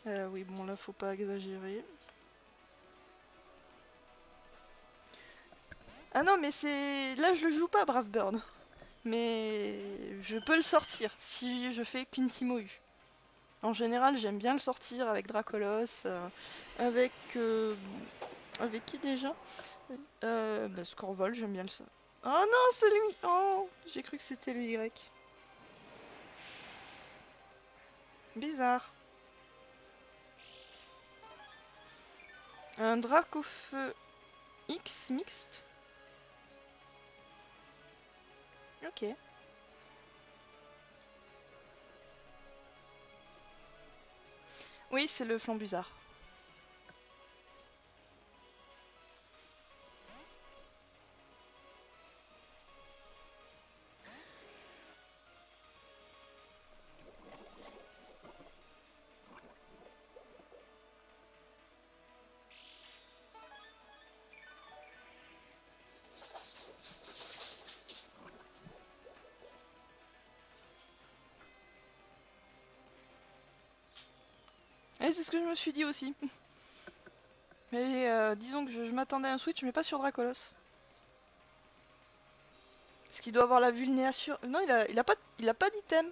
Speaker 2: Oui, bon là, faut pas exagérer. Ah non, mais c'est... Là, je le joue pas, Brave Bird. Mais je peux le sortir si je fais qu'une Team OU. En général, j'aime bien le sortir avec Dracolos, avec... avec qui déjà bah, Scorvol, j'aime bien le sortir. Oh non, c'est lui. Oh, j'ai cru que c'était le Y. Bizarre. Un Dracofeu X mixte. Ok. Oui, c'est le Flambusard. Et c'est ce que je me suis dit aussi. Mais disons que je m'attendais à un switch, mais pas sur Dracolos. Est-ce qu'il doit avoir la vulnéation? Non, il a pas d'item.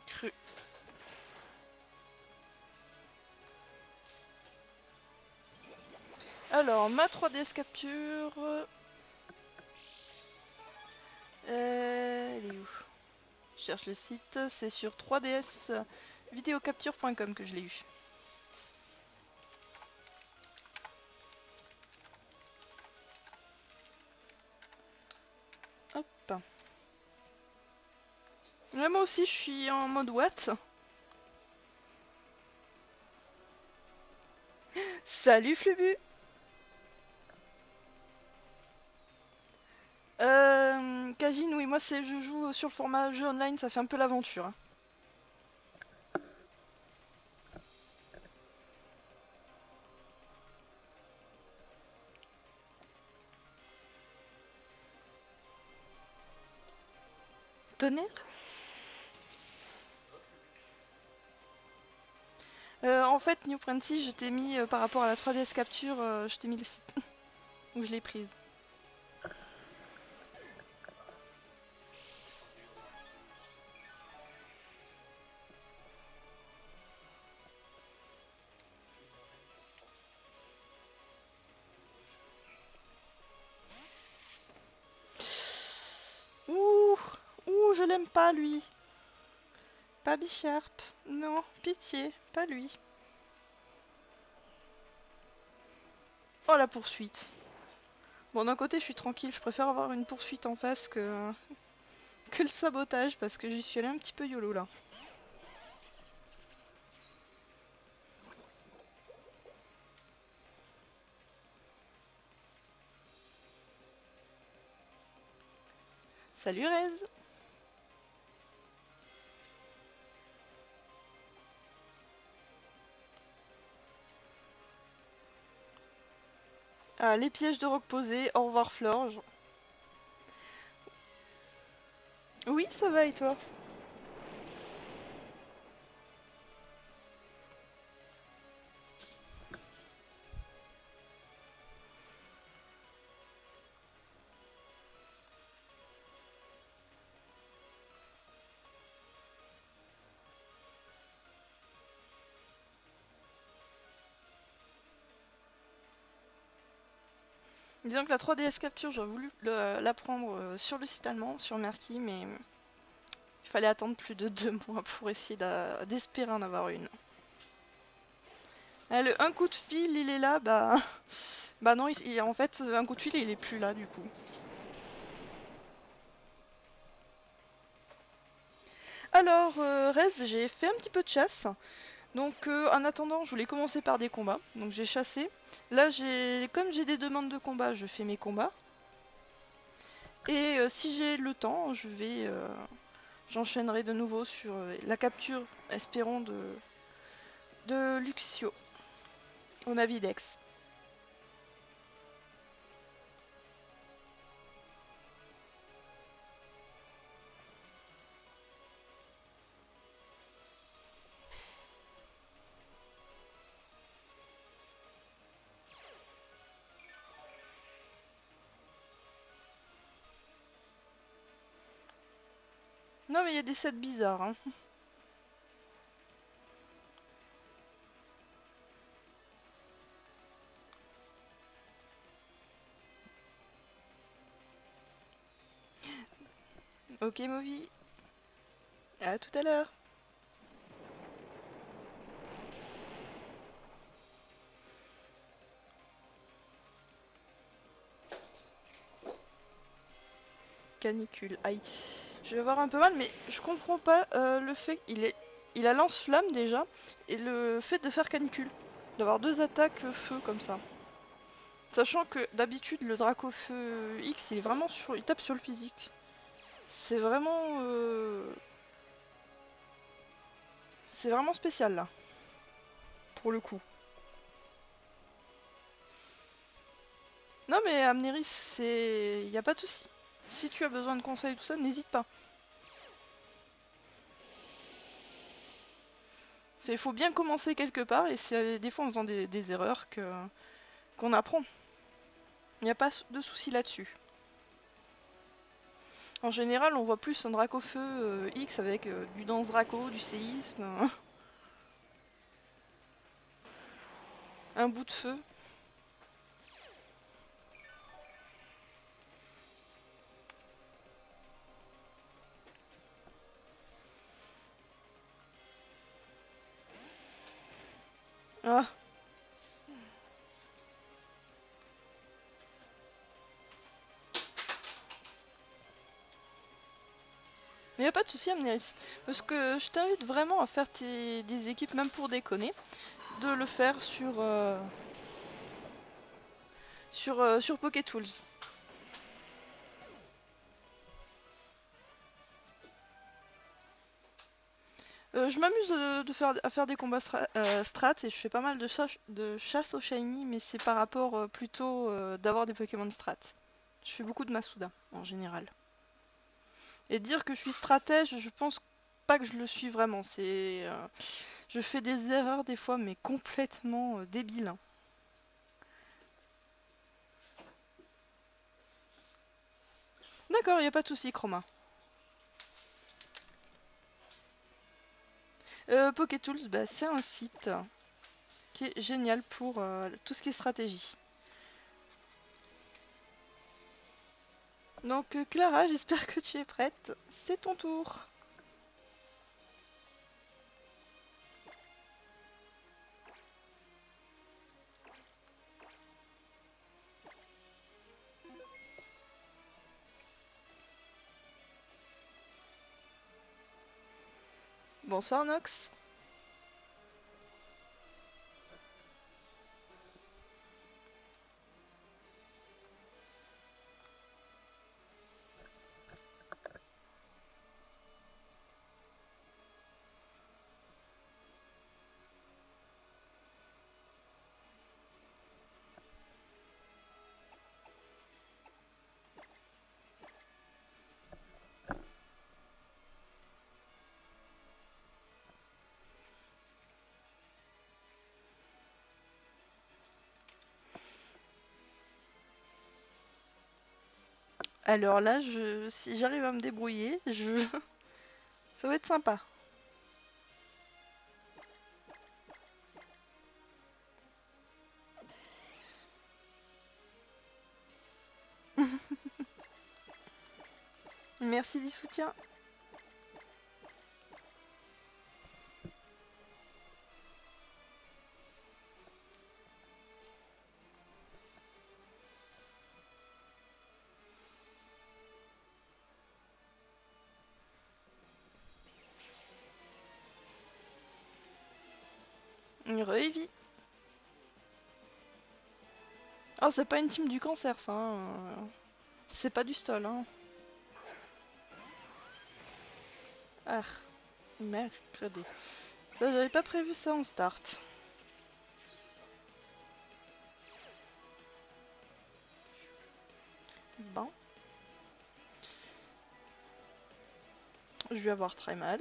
Speaker 2: Cru. Alors, ma 3DS capture... elle est où? Je cherche le site, c'est sur 3DS videocapture.com que je l'ai eu. Hop. Là, moi aussi, je suis en mode what? Salut Flubu. Kajin, oui, moi je joue sur le format jeu online, ça fait un peu l'aventure. Hein. Tonnerre? En fait, New Princy, je t'ai mis par rapport à la 3DS Capture, je t'ai mis le site où je l'ai prise. Ouh, ouh, je l'aime pas lui. Pas Bisharp. Non, pitié, pas lui. Oh la poursuite. Bon, d'un côté, je suis tranquille, je préfère avoir une poursuite en face que le sabotage parce que j'y suis allé un petit peu YOLO là. Salut Rez. Ah, les pièges de roc posés, au revoir Florge. Oui, ça va et toi? Disons que la 3DS Capture, j'aurais voulu la prendre sur le site allemand, sur Merki, mais il fallait attendre plus de 2 mois pour essayer d'espérer en avoir une. Ah, le un coup de fil, il est là, bah... Bah non, en fait, un coup de fil, il est plus là du coup. Alors, Rez, j'ai fait un petit peu de chasse. Donc en attendant, je voulais commencer par des combats. Donc j'ai chassé. Là, comme j'ai des demandes de combat, je fais mes combats. Et si j'ai le temps, j'enchaînerai de nouveau sur la capture, espérons, de Luxio au Navidex. Non mais il y a des sets bizarres, hein. Ok Movie, à tout à l'heure. Canicule, aïe. Je vais avoir un peu mal, mais je comprends pas le fait il a lance-flamme déjà, et le fait de faire canicule. D'avoir 2 attaques feu comme ça. Sachant que d'habitude le Dracofeu X il est vraiment sur. Il tape sur le physique. C'est vraiment. C'est vraiment spécial là. Pour le coup. Non mais Amneris, c'est. Y a pas de souci. Si tu as besoin de conseils tout ça, n'hésite pas. Il faut bien commencer quelque part et c'est des fois en faisant des erreurs qu'on apprend. Il n'y a pas de souci là-dessus. En général, on voit plus un Dracofeu X avec du danse Draco, du séisme, un bout de feu. Ah, mais y a pas de souci, Amneris. Parce que je t'invite vraiment à faire des équipes, même pour déconner, de le faire sur Poketools. Je m'amuse à faire des combats strat et je fais pas mal de chasse au shiny, mais c'est par rapport plutôt d'avoir des Pokémon strat. Je fais beaucoup de Masuda en général. Et dire que je suis stratège, je pense pas que je le suis vraiment. Je fais des erreurs des fois, mais complètement débiles, hein. D'accord, il n'y a pas de souci, Chroma. Poketools, bah, c'est un site qui est génial pour tout ce qui est stratégie. Donc Clara, j'espère que tu es prête. C'est ton tour. Bonsoir Nox. Alors là, si j'arrive à me débrouiller, ça va être sympa. Merci du soutien. Re-Evie. Oh, c'est pas une team du cancer, ça, hein. C'est pas du stall, hein. Ah, mercredi. Ça, j'avais pas prévu ça en start. Bon. Je vais avoir très mal.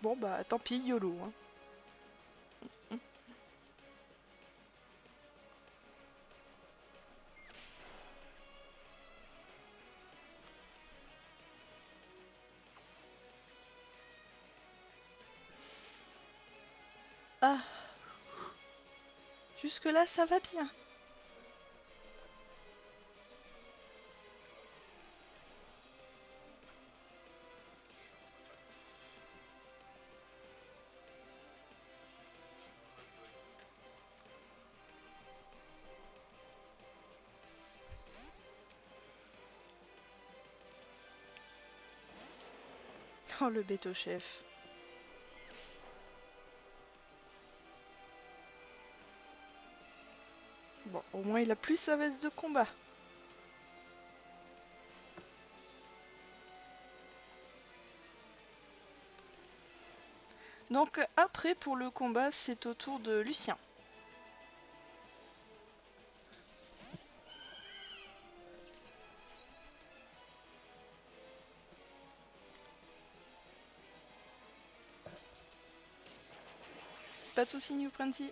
Speaker 2: Bon, bah, tant pis, YOLO, hein. Ah, jusque-là, ça va bien. Oh, le béto chef. Bon, au moins, il a plus sa veste de combat. Donc, après, pour le combat, c'est au tour de Lucien. Pas de soucis, New Princy.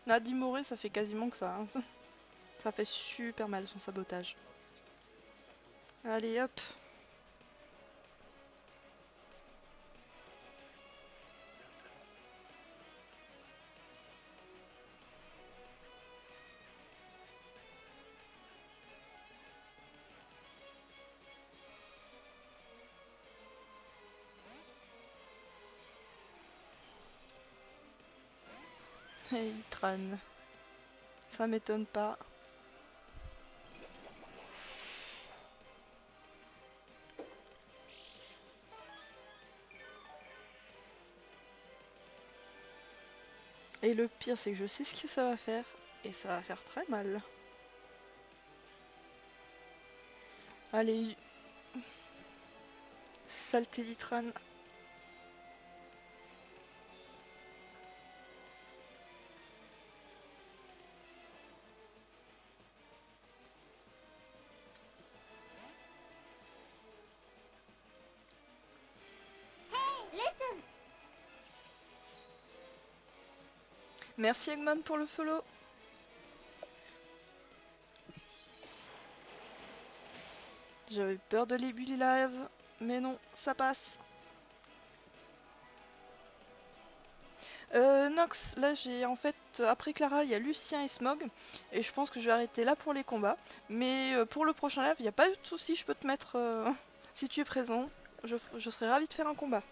Speaker 2: Là, Dimoré, ça fait quasiment que ça, hein. Ça fait super mal son sabotage. Allez, hop. Hey, Tran. Ça m'étonne pas. Et le pire, c'est que je sais ce que ça va faire. Et ça va faire très mal. Allez. Saleté d'Itran. Merci Eggman pour le follow. J'avais peur de l'ébuli live, mais non, ça passe. Nox, là j'ai en fait, après Clara, il y a Lucien et Smog, et je pense que je vais arrêter là pour les combats. Mais pour le prochain live, il n'y a pas de souci, je peux te mettre, si tu es présent, je serais ravie de faire un combat.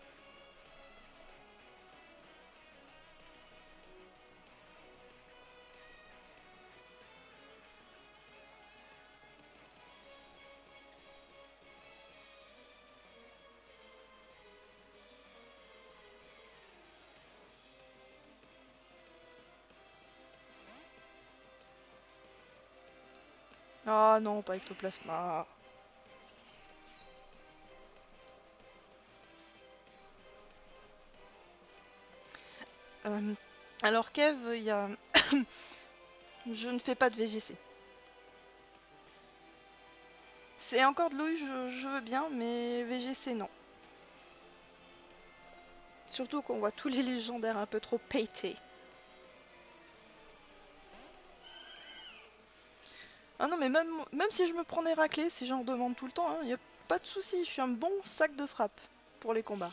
Speaker 2: Ah non, pas ectoplasma. Euh, alors Kev, il y a... je ne fais pas de VGC. C'est encore de l'eau, je veux bien, mais VGC non. Surtout qu'on voit tous les légendaires un peu trop pétés. Ah non mais même si je me prends des raclés, si j'en redemande tout le temps, hein, y a pas de souci, je suis un bon sac de frappe pour les combats.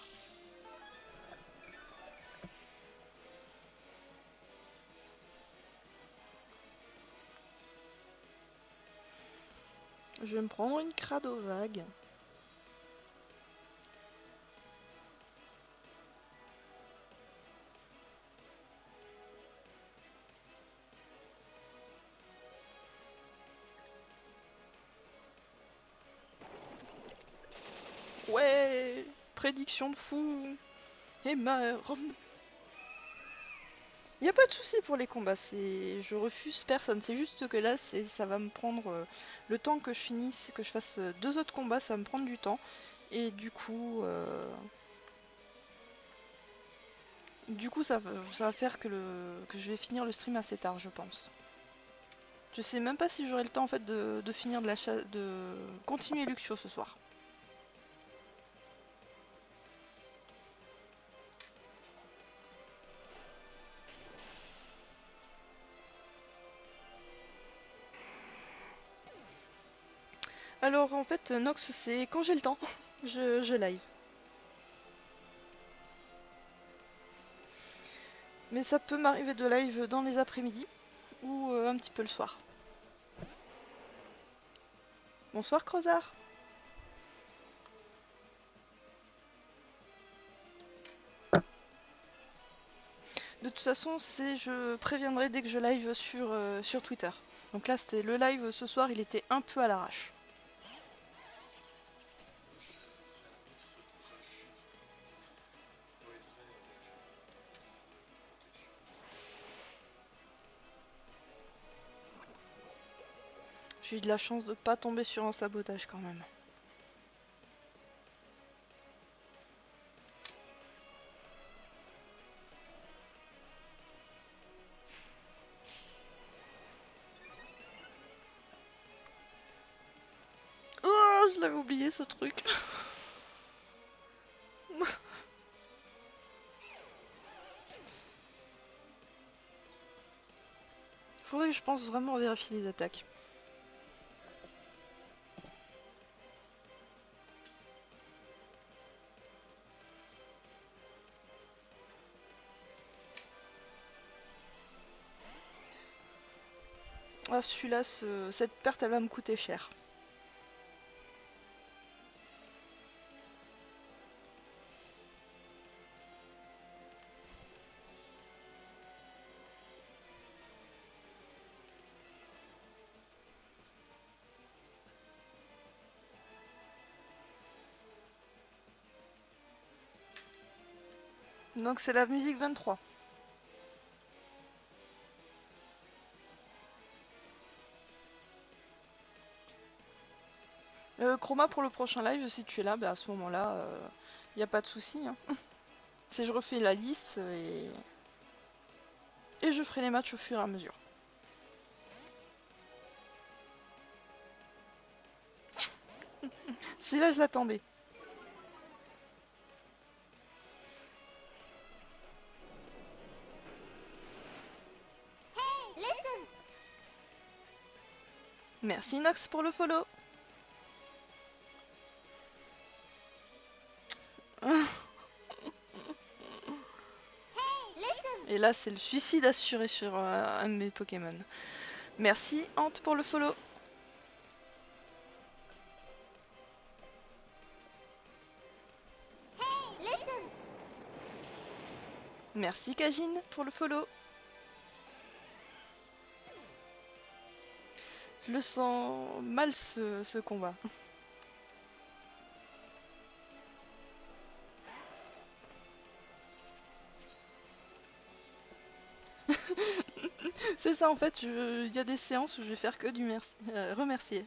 Speaker 2: Je vais me prendre une crado vague. Ouais, prédiction de fou. Et meurt. Y a pas de souci pour les combats, je refuse personne. C'est juste que là, ça va me prendre le temps que je finisse, que je fasse 2 autres combats, ça va me prendre du temps. Et du coup, ça va faire que je vais finir le stream assez tard, je pense. Je sais même pas si j'aurai le temps en fait de finir de continuer Luxio ce soir. Alors en fait, Nox, c'est quand j'ai le temps, je live. Mais ça peut m'arriver de live dans les après-midi ou un petit peu le soir. Bonsoir Crozard. De toute façon, je préviendrai dès que je live sur Twitter. Donc là, c'était le live ce soir, il était un peu à l'arrache. J'ai eu de la chance de pas tomber sur un sabotage quand même. Oh, je l'avais oublié ce truc. Faudrait que je pense vraiment vérifier les attaques. Ah celui-là, cette perte elle va me coûter cher. Donc c'est la musique 23. Chroma pour le prochain live, si tu es là, bah à ce moment-là, y a pas de souci. Hein. Si je refais la liste et je ferai les matchs au fur et à mesure. Celui-là, je l'attendais. Merci Nox pour le follow. Et là c'est le suicide assuré sur un de mes Pokémon. Merci Ant pour le follow. Merci Kajin pour le follow. Je le sens mal ce combat. C'est ça en fait, il y a des séances où je vais faire que du remercier.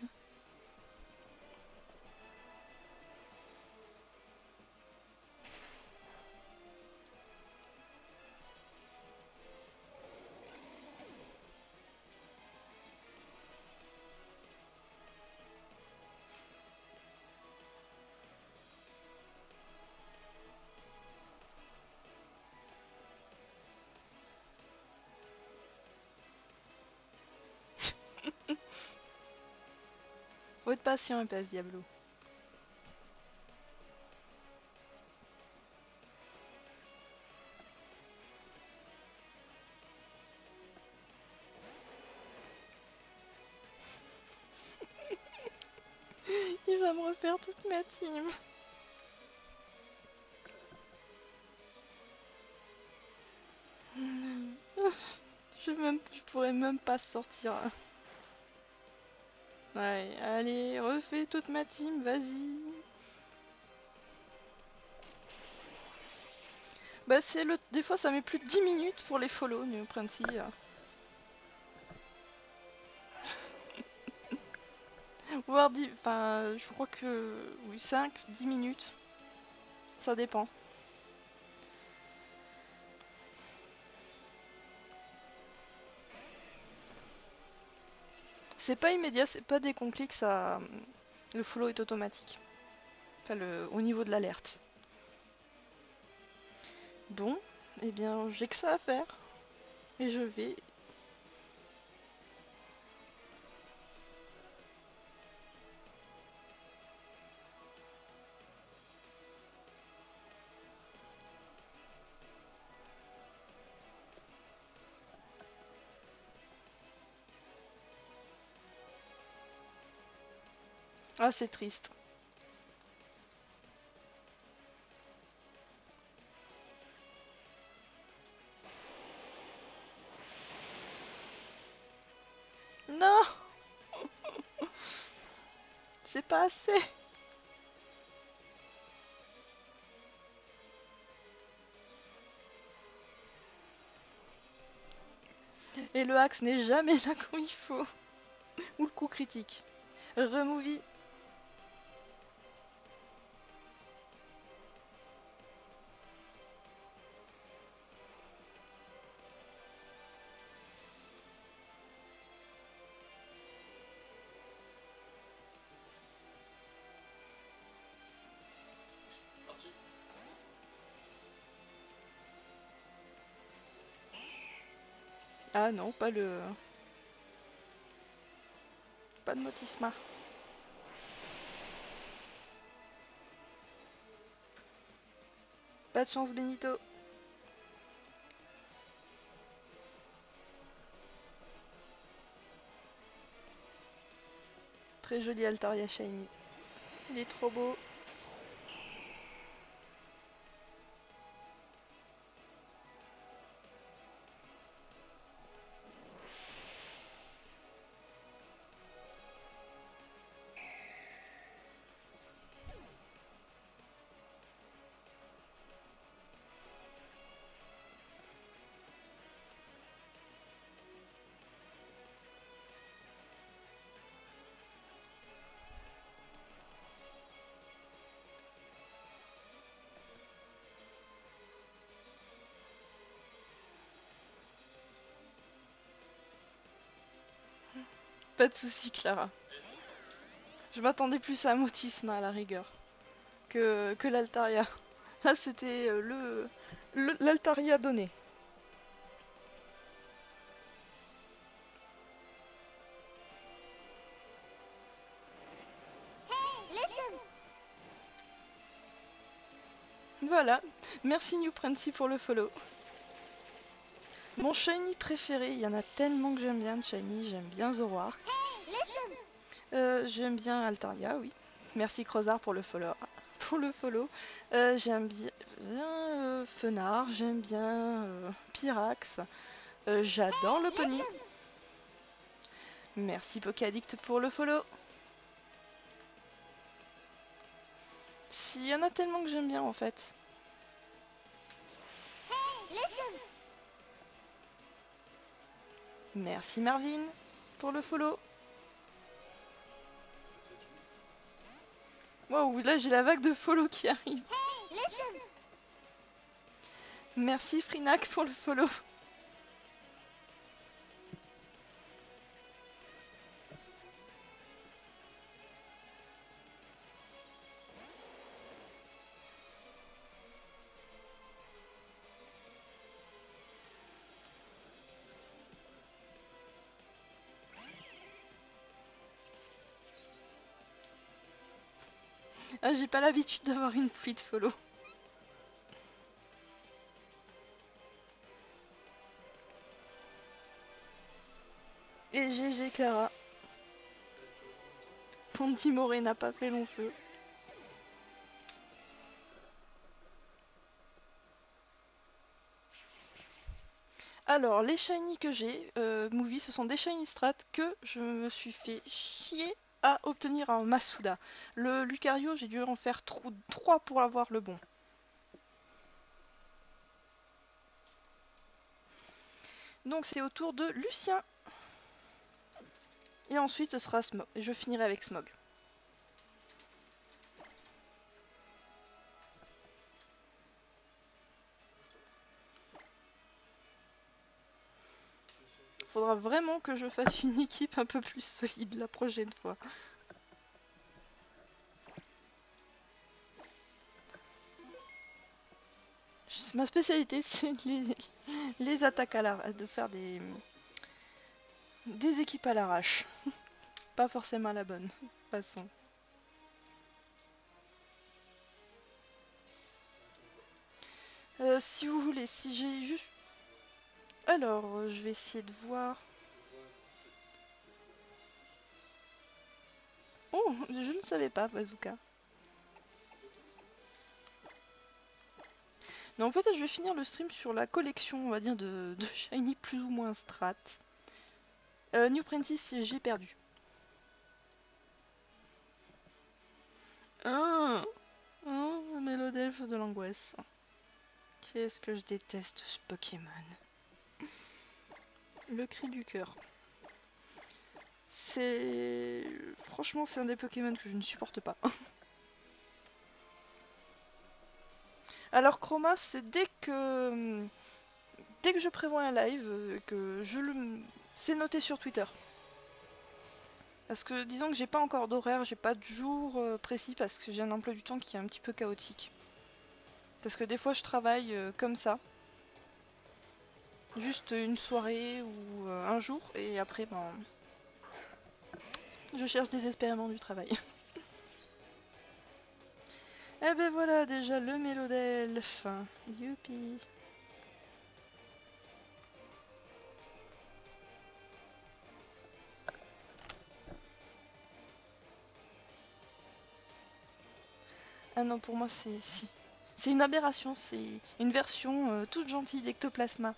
Speaker 2: Faut être patient, PS Diablo. Il va me refaire toute ma team. Je pourrais même pas sortir. Ouais, allez, refais toute ma team, vas-y. Bah c'est le... Des fois ça met plus de 10 minutes pour les follow, New Princy. Voire 10... Enfin, je crois que... Oui, 5, 10 minutes. Ça dépend. C'est pas immédiat, c'est pas dès qu'on clique, ça... Le follow est automatique. Enfin, au niveau de l'alerte. Bon, eh bien, j'ai que ça à faire. Et je vais... Ah, c'est triste. Non! C'est pas assez! Et le axe n'est jamais là comme il faut. Ou le coup critique. Removie. Ah non, pas le... Pas de Motisma. Pas de chance Benito. Très joli Altaria Shiny. Il est trop beau. Pas de soucis Clara. Je m'attendais plus à Motisma à la rigueur que l'Altaria. Là c'était l'Altaria donné. Voilà, merci New Princy pour le follow. Mon shiny préféré, il y en a tellement que j'aime bien de shiny, j'aime bien Zoroark. J'aime bien Altaria, oui. Merci Crozar pour le follow. J'aime bien, Fenard, j'aime bien Pyrax. J'adore le pony. Merci Pokéaddict pour le follow. S'il y en a tellement que j'aime bien en fait. Merci Marvin pour le follow. Waouh, là j'ai la vague de follow qui arrive. Merci Frinac pour le follow. Ah, j'ai pas l'habitude d'avoir une pluie de follow. Et GG Clara. Pontimoré n'a pas fait long feu. Alors, les shiny que j'ai, Movie, ce sont des shiny strat que je me suis fait chier à obtenir en Masuda. Le Lucario, j'ai dû en faire 3 pour avoir le bon. Donc c'est au tour de Lucien. Et ensuite ce sera Smog. Et je finirai avec Smog. Faudra vraiment que je fasse une équipe un peu plus solide la prochaine fois. Ma spécialité c'est les attaques à l'arrache, de faire des équipes à l'arrache. Pas forcément la bonne façon. Si vous voulez, si j'ai juste... Alors, je vais essayer de voir... Oh, je ne savais pas, Bazooka. Non, peut-être je vais finir le stream sur la collection, on va dire, de Shiny plus ou moins strat. New Princess, j'ai perdu. Ah, Mélodelfe de l'angoisse. Qu'est-ce que je déteste ce Pokémon. Le cri du cœur. C'est... Franchement, c'est un des Pokémon que je ne supporte pas. Alors Chroma, c'est dès que je prévois un live, que je le... C'est noté sur Twitter. Parce que disons que j'ai pas encore d'horaire, j'ai pas de jour précis parce que j'ai un emploi du temps qui est un petit peu chaotique. Parce que des fois je travaille comme ça. Juste une soirée ou un jour et après ben... Je cherche désespérément du travail. Eh ben voilà déjà le Mélodelfe. Youpi. Ah non, pour moi c'est une aberration, c'est une version toute gentille d'Ectoplasma.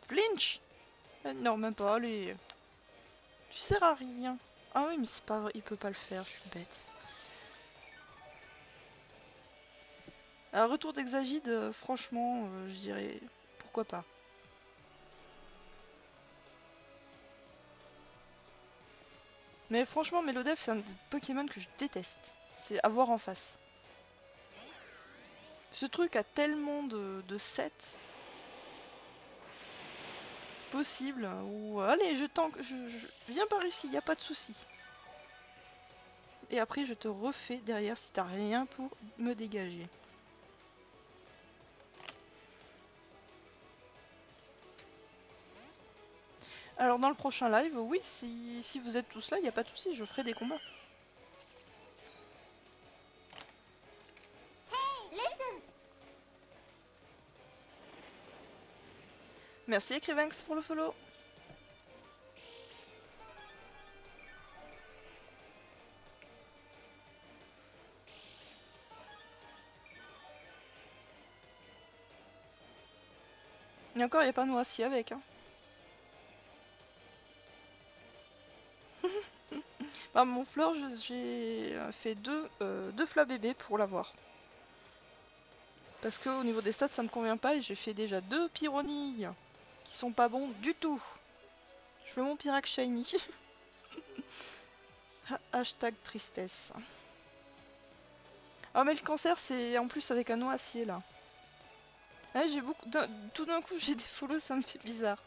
Speaker 2: Flinch. Non, même pas, allez. Tu sers à rien. Ah oui, mais c'est pas vrai, il peut pas le faire, je suis bête. Un retour d'Exagide, franchement, je dirais pourquoi pas. Mais franchement, Melodef, c'est un des Pokémon que je déteste. C'est à voir en face. Ce truc a tellement de sets possibles où allez, je tank, je viens par ici, y a pas de souci. Et après, je te refais derrière si t'as rien pour me dégager. Alors dans le prochain live, oui, si vous êtes tous là, y a pas de souci, je ferai des combats. Merci Écrivax pour le follow. Et encore, il n'y a pas de noisy avec. Hein. Bah, mon fleur, j'ai fait deux flats bébés pour l'avoir. Parce que au niveau des stats, ça me convient pas et j'ai fait déjà 2 pyronilles qui sont pas bons du tout. Je veux mon Pyrax shiny. Hashtag tristesse. Oh mais le cancer, c'est en plus avec un noisier là. Ah, j'ai beaucoup. Tout d'un coup, j'ai des follow, ça me fait bizarre.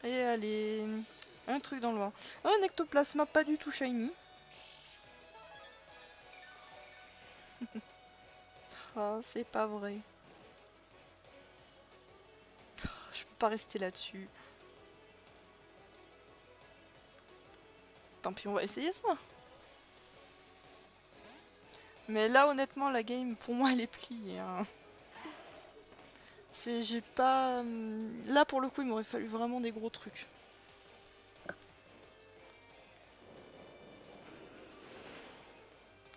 Speaker 2: Et allez, un truc dans le vent. Oh, un ectoplasma pas du tout shiny. Ah, c'est pas vrai. Je peux pas rester là-dessus. Tant pis, on va essayer ça. Mais là, honnêtement, la game, pour moi, elle est pliée. Hein. J'ai pas... Là, pour le coup, il m'aurait fallu vraiment des gros trucs.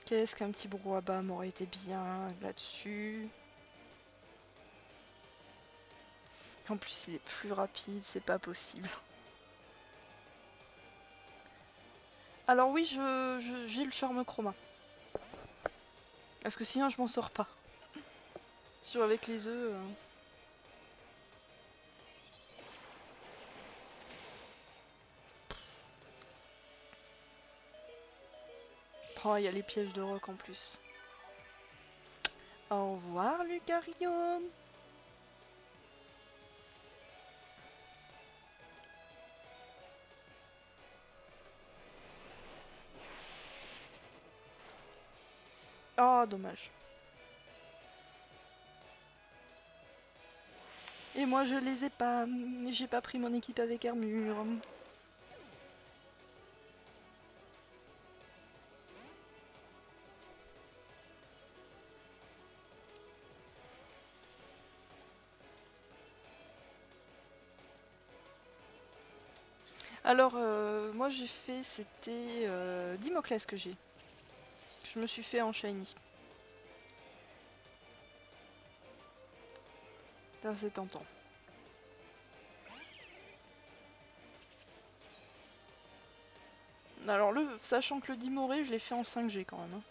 Speaker 2: Qu'est-ce qu'un petit brouhaha m'aurait été bien là-dessus. En plus, il est plus rapide, c'est pas possible. Alors oui, j'ai le charme chroma. Parce que sinon, je m'en sors pas. Sur avec les œufs... Oh, il y a les pièges de roc en plus. Au revoir, Lucario. Oh, dommage. Et moi, je les ai pas. J'ai pas pris mon équipe avec armure. Alors, moi j'ai fait, c'était Dimoclès que j'ai. Je me suis fait en shiny. C'est assez tentant. Alors, sachant que le Dimoré, je l'ai fait en 5G quand même. Hein.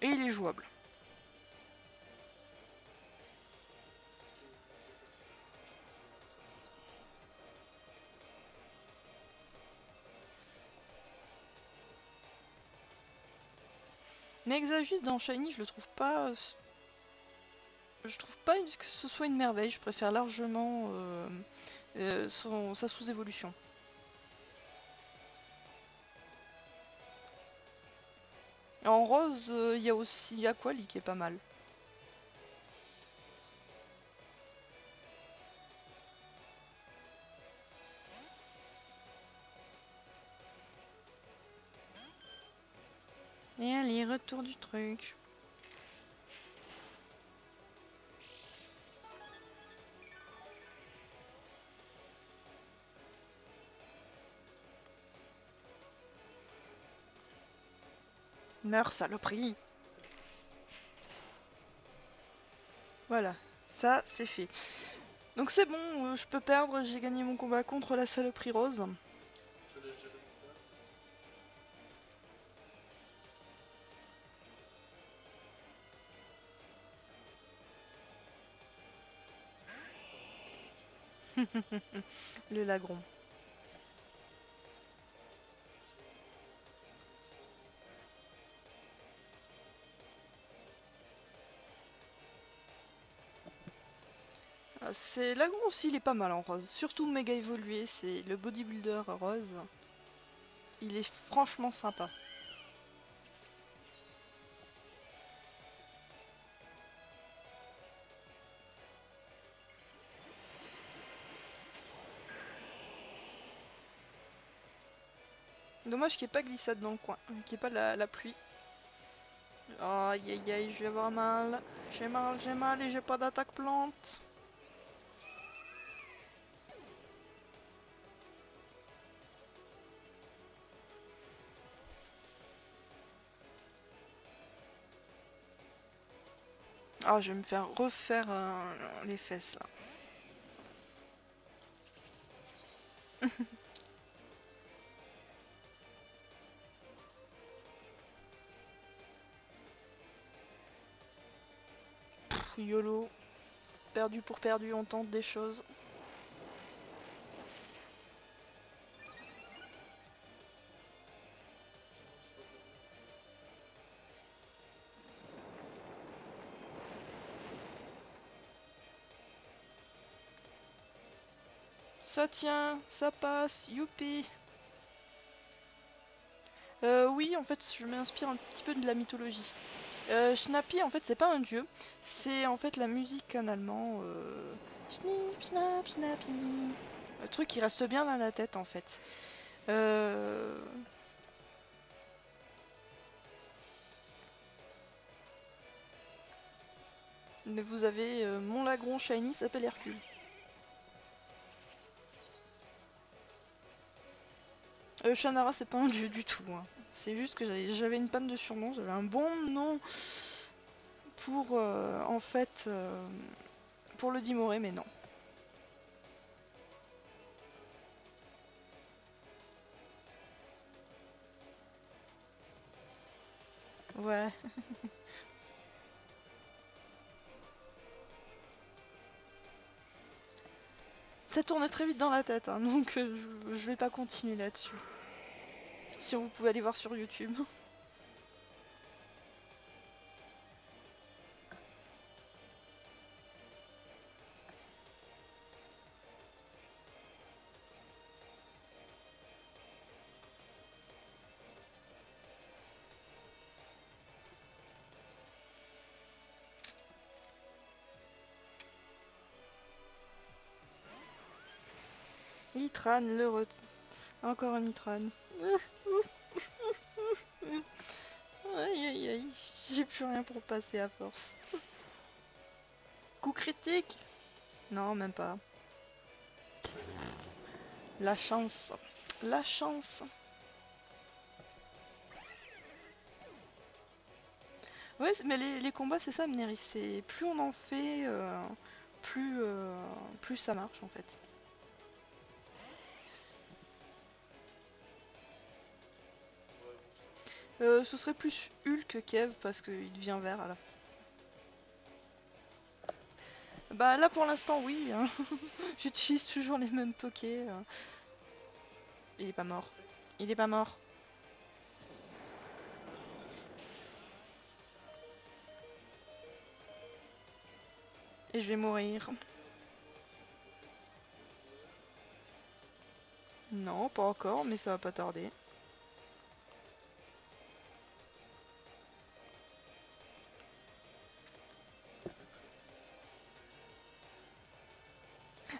Speaker 2: Et il est jouable. Mais Exagis dans Shiny, je le trouve pas. Je trouve pas que ce soit une merveille. Je préfère largement sa sous-évolution. En rose, il y a aussi Aquali qui est pas mal. Et allez, retour du truc. Meurs, saloperie. Voilà, ça c'est fait. Donc c'est bon, je peux perdre, j'ai gagné mon combat contre la saloperie rose. Le lagron. C'est lagron aussi, il est pas mal en rose. Surtout méga évolué, c'est le bodybuilder rose. Il est franchement sympa. Dommage qu'il n'y ait pas glissade dans le coin, qu'il n'y ait pas la pluie. Aïe aïe aïe, je vais avoir mal. J'ai mal et j'ai pas d'attaque plante. Ah, je vais me faire refaire les fesses là. Pff, YOLO. Perdu pour perdu, on tente des choses. Ça tient, ça passe, youpi. Oui, en fait, je m'inspire un petit peu de la mythologie. Schnappi, en fait, c'est pas un dieu, c'est en fait la musique en allemand. Schnipp, schnapp, schnappi. Le truc qui reste bien dans la tête, en fait. Euh, Mais vous avez mon Lagron Shiny s'appelle Hercule. Shannara, c'est pas un dieu du tout, hein. C'est juste que j'avais une panne de surnom, j'avais un bon nom pour en fait pour le Dimoré, mais non. Ouais. Ça tourne très vite dans la tête, hein, donc je vais pas continuer là-dessus. Si vous pouvez aller voir sur YouTube. Litran, encore un Litran. Aïe aïe aïe, j'ai plus rien pour passer à force. Coup critique? Non, même pas. La chance. La chance. Ouais, mais les combats, c'est ça, Mneris. C'est plus on en fait, plus ça marche en fait. Ce serait plus Hulk que Kev parce qu'il devient vert à la fin. Bah là pour l'instant oui, hein. J'utilise toujours les mêmes pokés. Il est pas mort. Il est pas mort. Et je vais mourir. Non, pas encore, mais ça va pas tarder.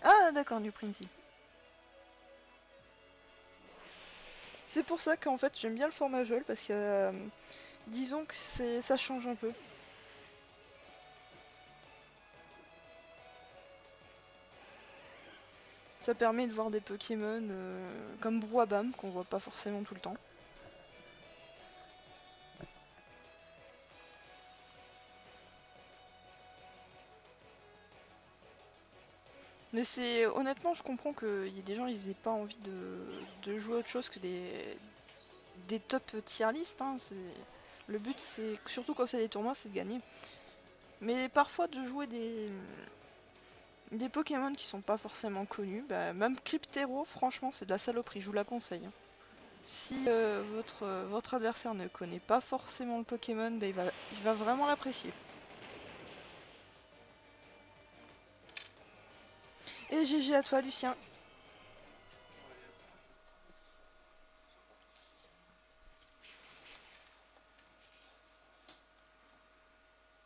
Speaker 2: Ah d'accord, New Prince. C'est pour ça qu'en fait j'aime bien le format Jol parce que disons que ça change un peu. Ça permet de voir des Pokémon comme Brouabam qu'on voit pas forcément tout le temps. Mais c'est honnêtement, je comprends qu'il y ait des gens ils aient pas envie de jouer autre chose que des top tier list. Hein. Le but c'est surtout quand c'est des tournois, c'est de gagner. Mais parfois de jouer des Pokémon qui sont pas forcément connus, bah, même Cryptero, franchement c'est de la saloperie, je vous la conseille. Si votre adversaire ne connaît pas forcément le Pokémon, bah, il va vraiment l'apprécier. Et GG à toi Lucien.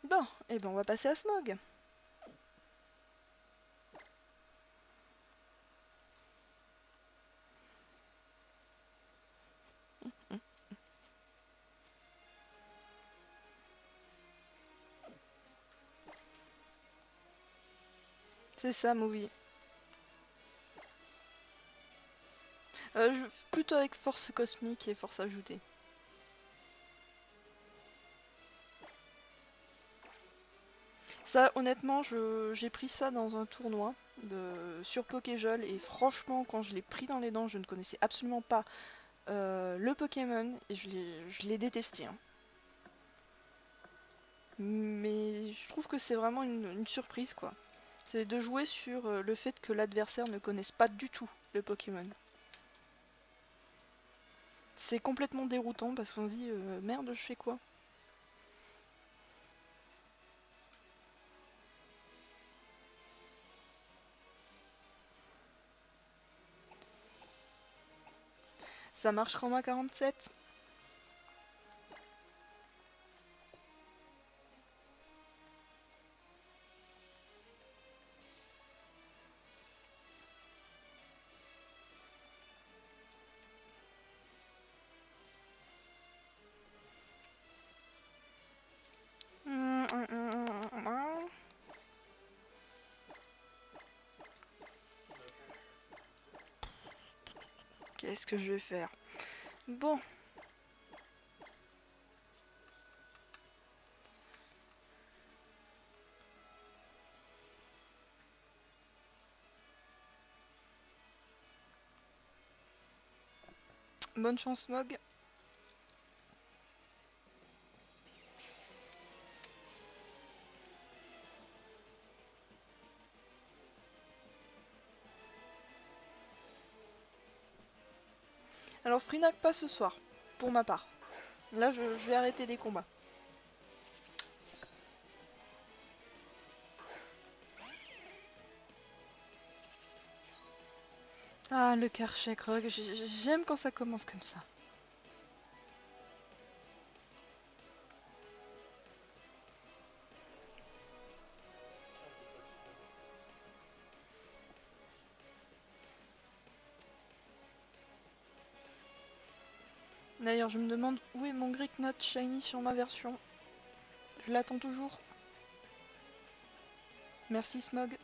Speaker 2: Bon, et ben on va passer à Smog. C'est ça, movie. Plutôt avec force cosmique et force ajoutée. Ça, honnêtement, j'ai pris ça dans un tournoi sur Pokéjol et franchement, quand je l'ai pris dans les dents, je ne connaissais absolument pas le Pokémon et je l'ai détesté, hein. Mais je trouve que c'est vraiment une surprise, quoi. C'est de jouer sur le fait que l'adversaire ne connaisse pas du tout le Pokémon. C'est complètement déroutant parce qu'on se dit merde, je fais quoi? Ça marche Chroma 47? Qu'est-ce que je vais faire? Bon. Bonne chance, Mog. Alors, Freenac pas ce soir, pour ma part. Là, je vais arrêter les combats. Ah, le Karchek Rogue, j'aime quand ça commence comme ça. D'ailleurs, je me demande où est mon Greeknot Shiny sur ma version. Je l'attends toujours. Merci, Smog.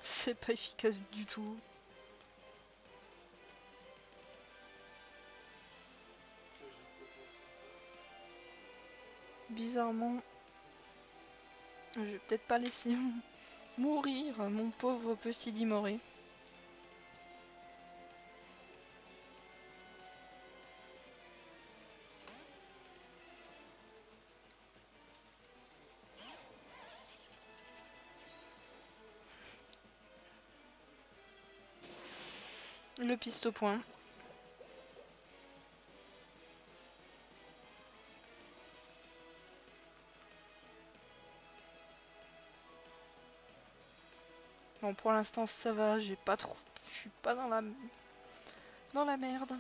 Speaker 2: C'est pas efficace du tout. Bizarrement, je vais peut-être pas laisser mourir mon pauvre petit Dimoré. Le piste au point. Bon, pour l'instant ça va, j'ai pas trop, je suis pas dans la merde.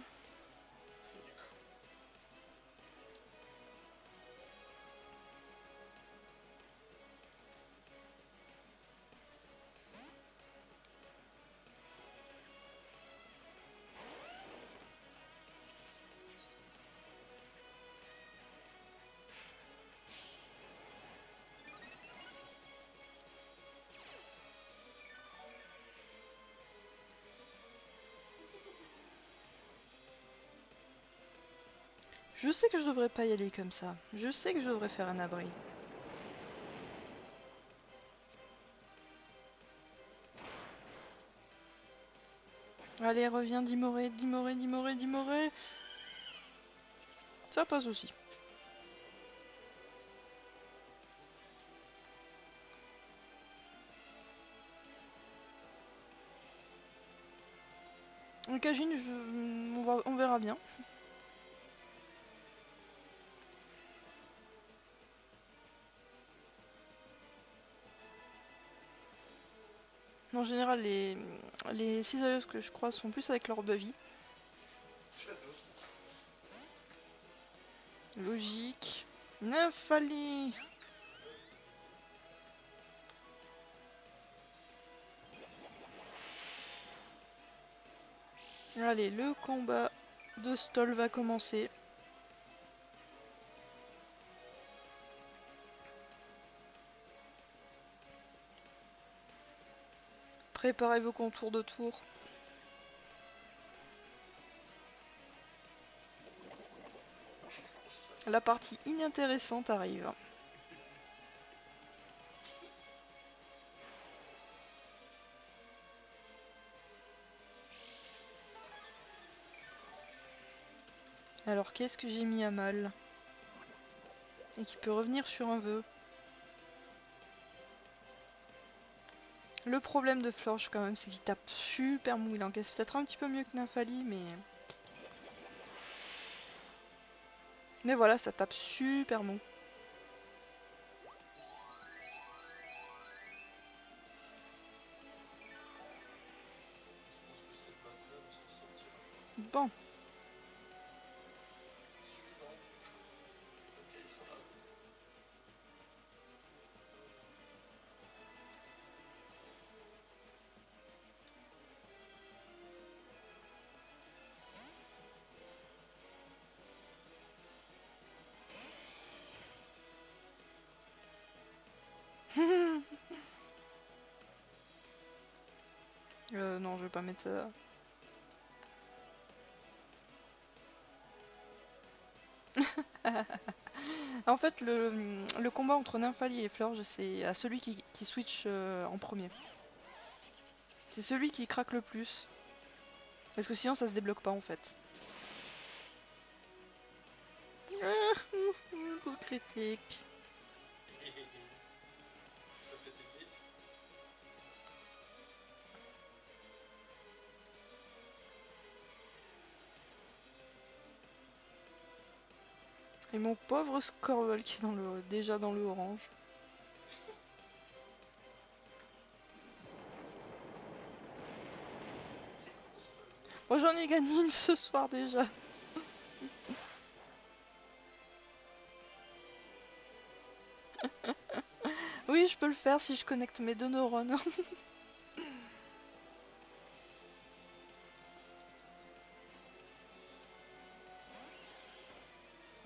Speaker 2: Je sais que je devrais pas y aller comme ça. Je sais que je devrais faire un abri. Allez, reviens, Dimoré, Dimoré, Dimoré, Dimoré. Ça passe aussi. En Kajin, on verra bien. En général, les cisailleuse que je croise sont plus avec leur Buvy. Logique. Nymphali. Allez, le combat de Stall va commencer. Préparez vos contours de tour. La partie inintéressante arrive. Alors qu'est-ce que j'ai mis à mal? Et qui peut revenir sur un vœu. Le problème de Florge quand même, c'est qu'il tape super mou. Il encaisse peut-être un petit peu mieux que Nymphali, mais... Mais voilà, ça tape super mou. Bon. Non, je vais pas mettre ça. En fait, le combat entre Nymphali et Florge, c'est à celui qui switch en premier. C'est celui qui craque le plus. Parce que sinon, ça se débloque pas en fait. Coup critique. Et mon pauvre Scorble qui est déjà dans le orange. Moi j'en ai gagné une ce soir déjà. Oui, je peux le faire si je connecte mes deux neurones.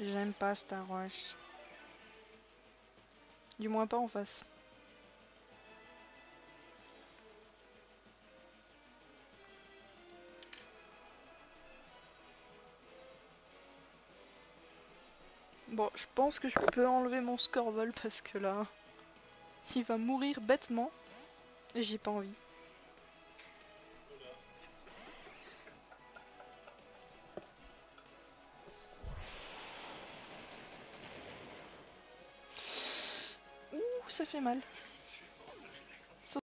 Speaker 2: J'aime pas Star Rush. Du moins pas en face. Bon, je pense que je peux enlever mon Scorble parce que là, il va mourir bêtement. Et j'ai pas envie. Ouh, ça fait mal.